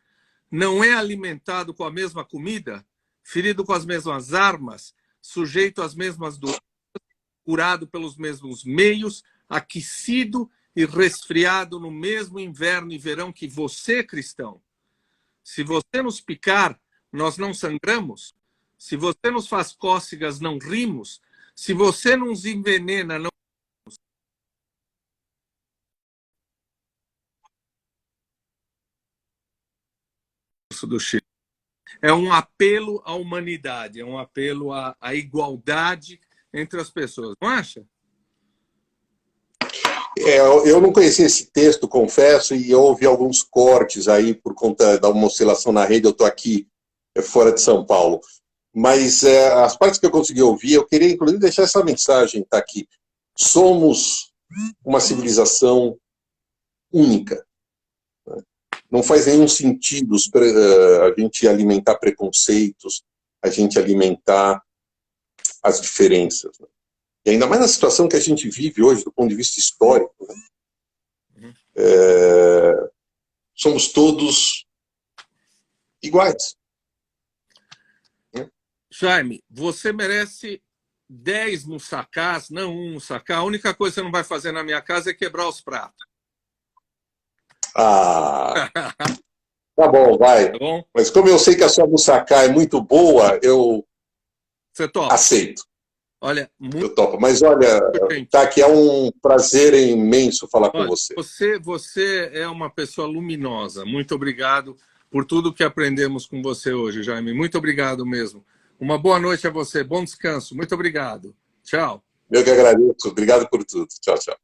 Não é alimentado com a mesma comida, ferido com as mesmas armas, sujeito às mesmas doenças, curado pelos mesmos meios, aquecido e resfriado no mesmo inverno e verão que você, cristão? Se você nos picar, nós não sangramos? Se você nos faz cócegas, não rimos? Se você nos envenena, não... do Chile. É um apelo à humanidade, é um apelo à igualdade entre as pessoas, não acha? Eu não conhecia esse texto, confesso, e eu ouvi alguns cortes aí por conta da uma oscilação na rede. Eu estou aqui fora de São Paulo. Mas as partes que eu consegui ouvir, eu queria inclusive deixar essa mensagem, tá aqui. Somos uma civilização única. Não faz nenhum sentido a gente alimentar preconceitos, a gente alimentar as diferenças. Né? E ainda mais na situação que a gente vive hoje, do ponto de vista histórico. Né? Somos todos iguais. Jaime, você merece 10 mussacás, não um mussacá. A única coisa que você não vai fazer na minha casa é quebrar os pratos. Tá bom, vai. Tá bom? Mas como eu sei que a sua moussaka é muito boa, eu aceito. Olha, eu topo. Mas olha, tá, que é um prazer imenso falar com você. Você é uma pessoa luminosa. Muito obrigado por tudo que aprendemos com você hoje, Jaime. Muito obrigado mesmo. Uma boa noite a você. Bom descanso. Muito obrigado. Tchau. Eu que agradeço. Obrigado por tudo. Tchau, tchau.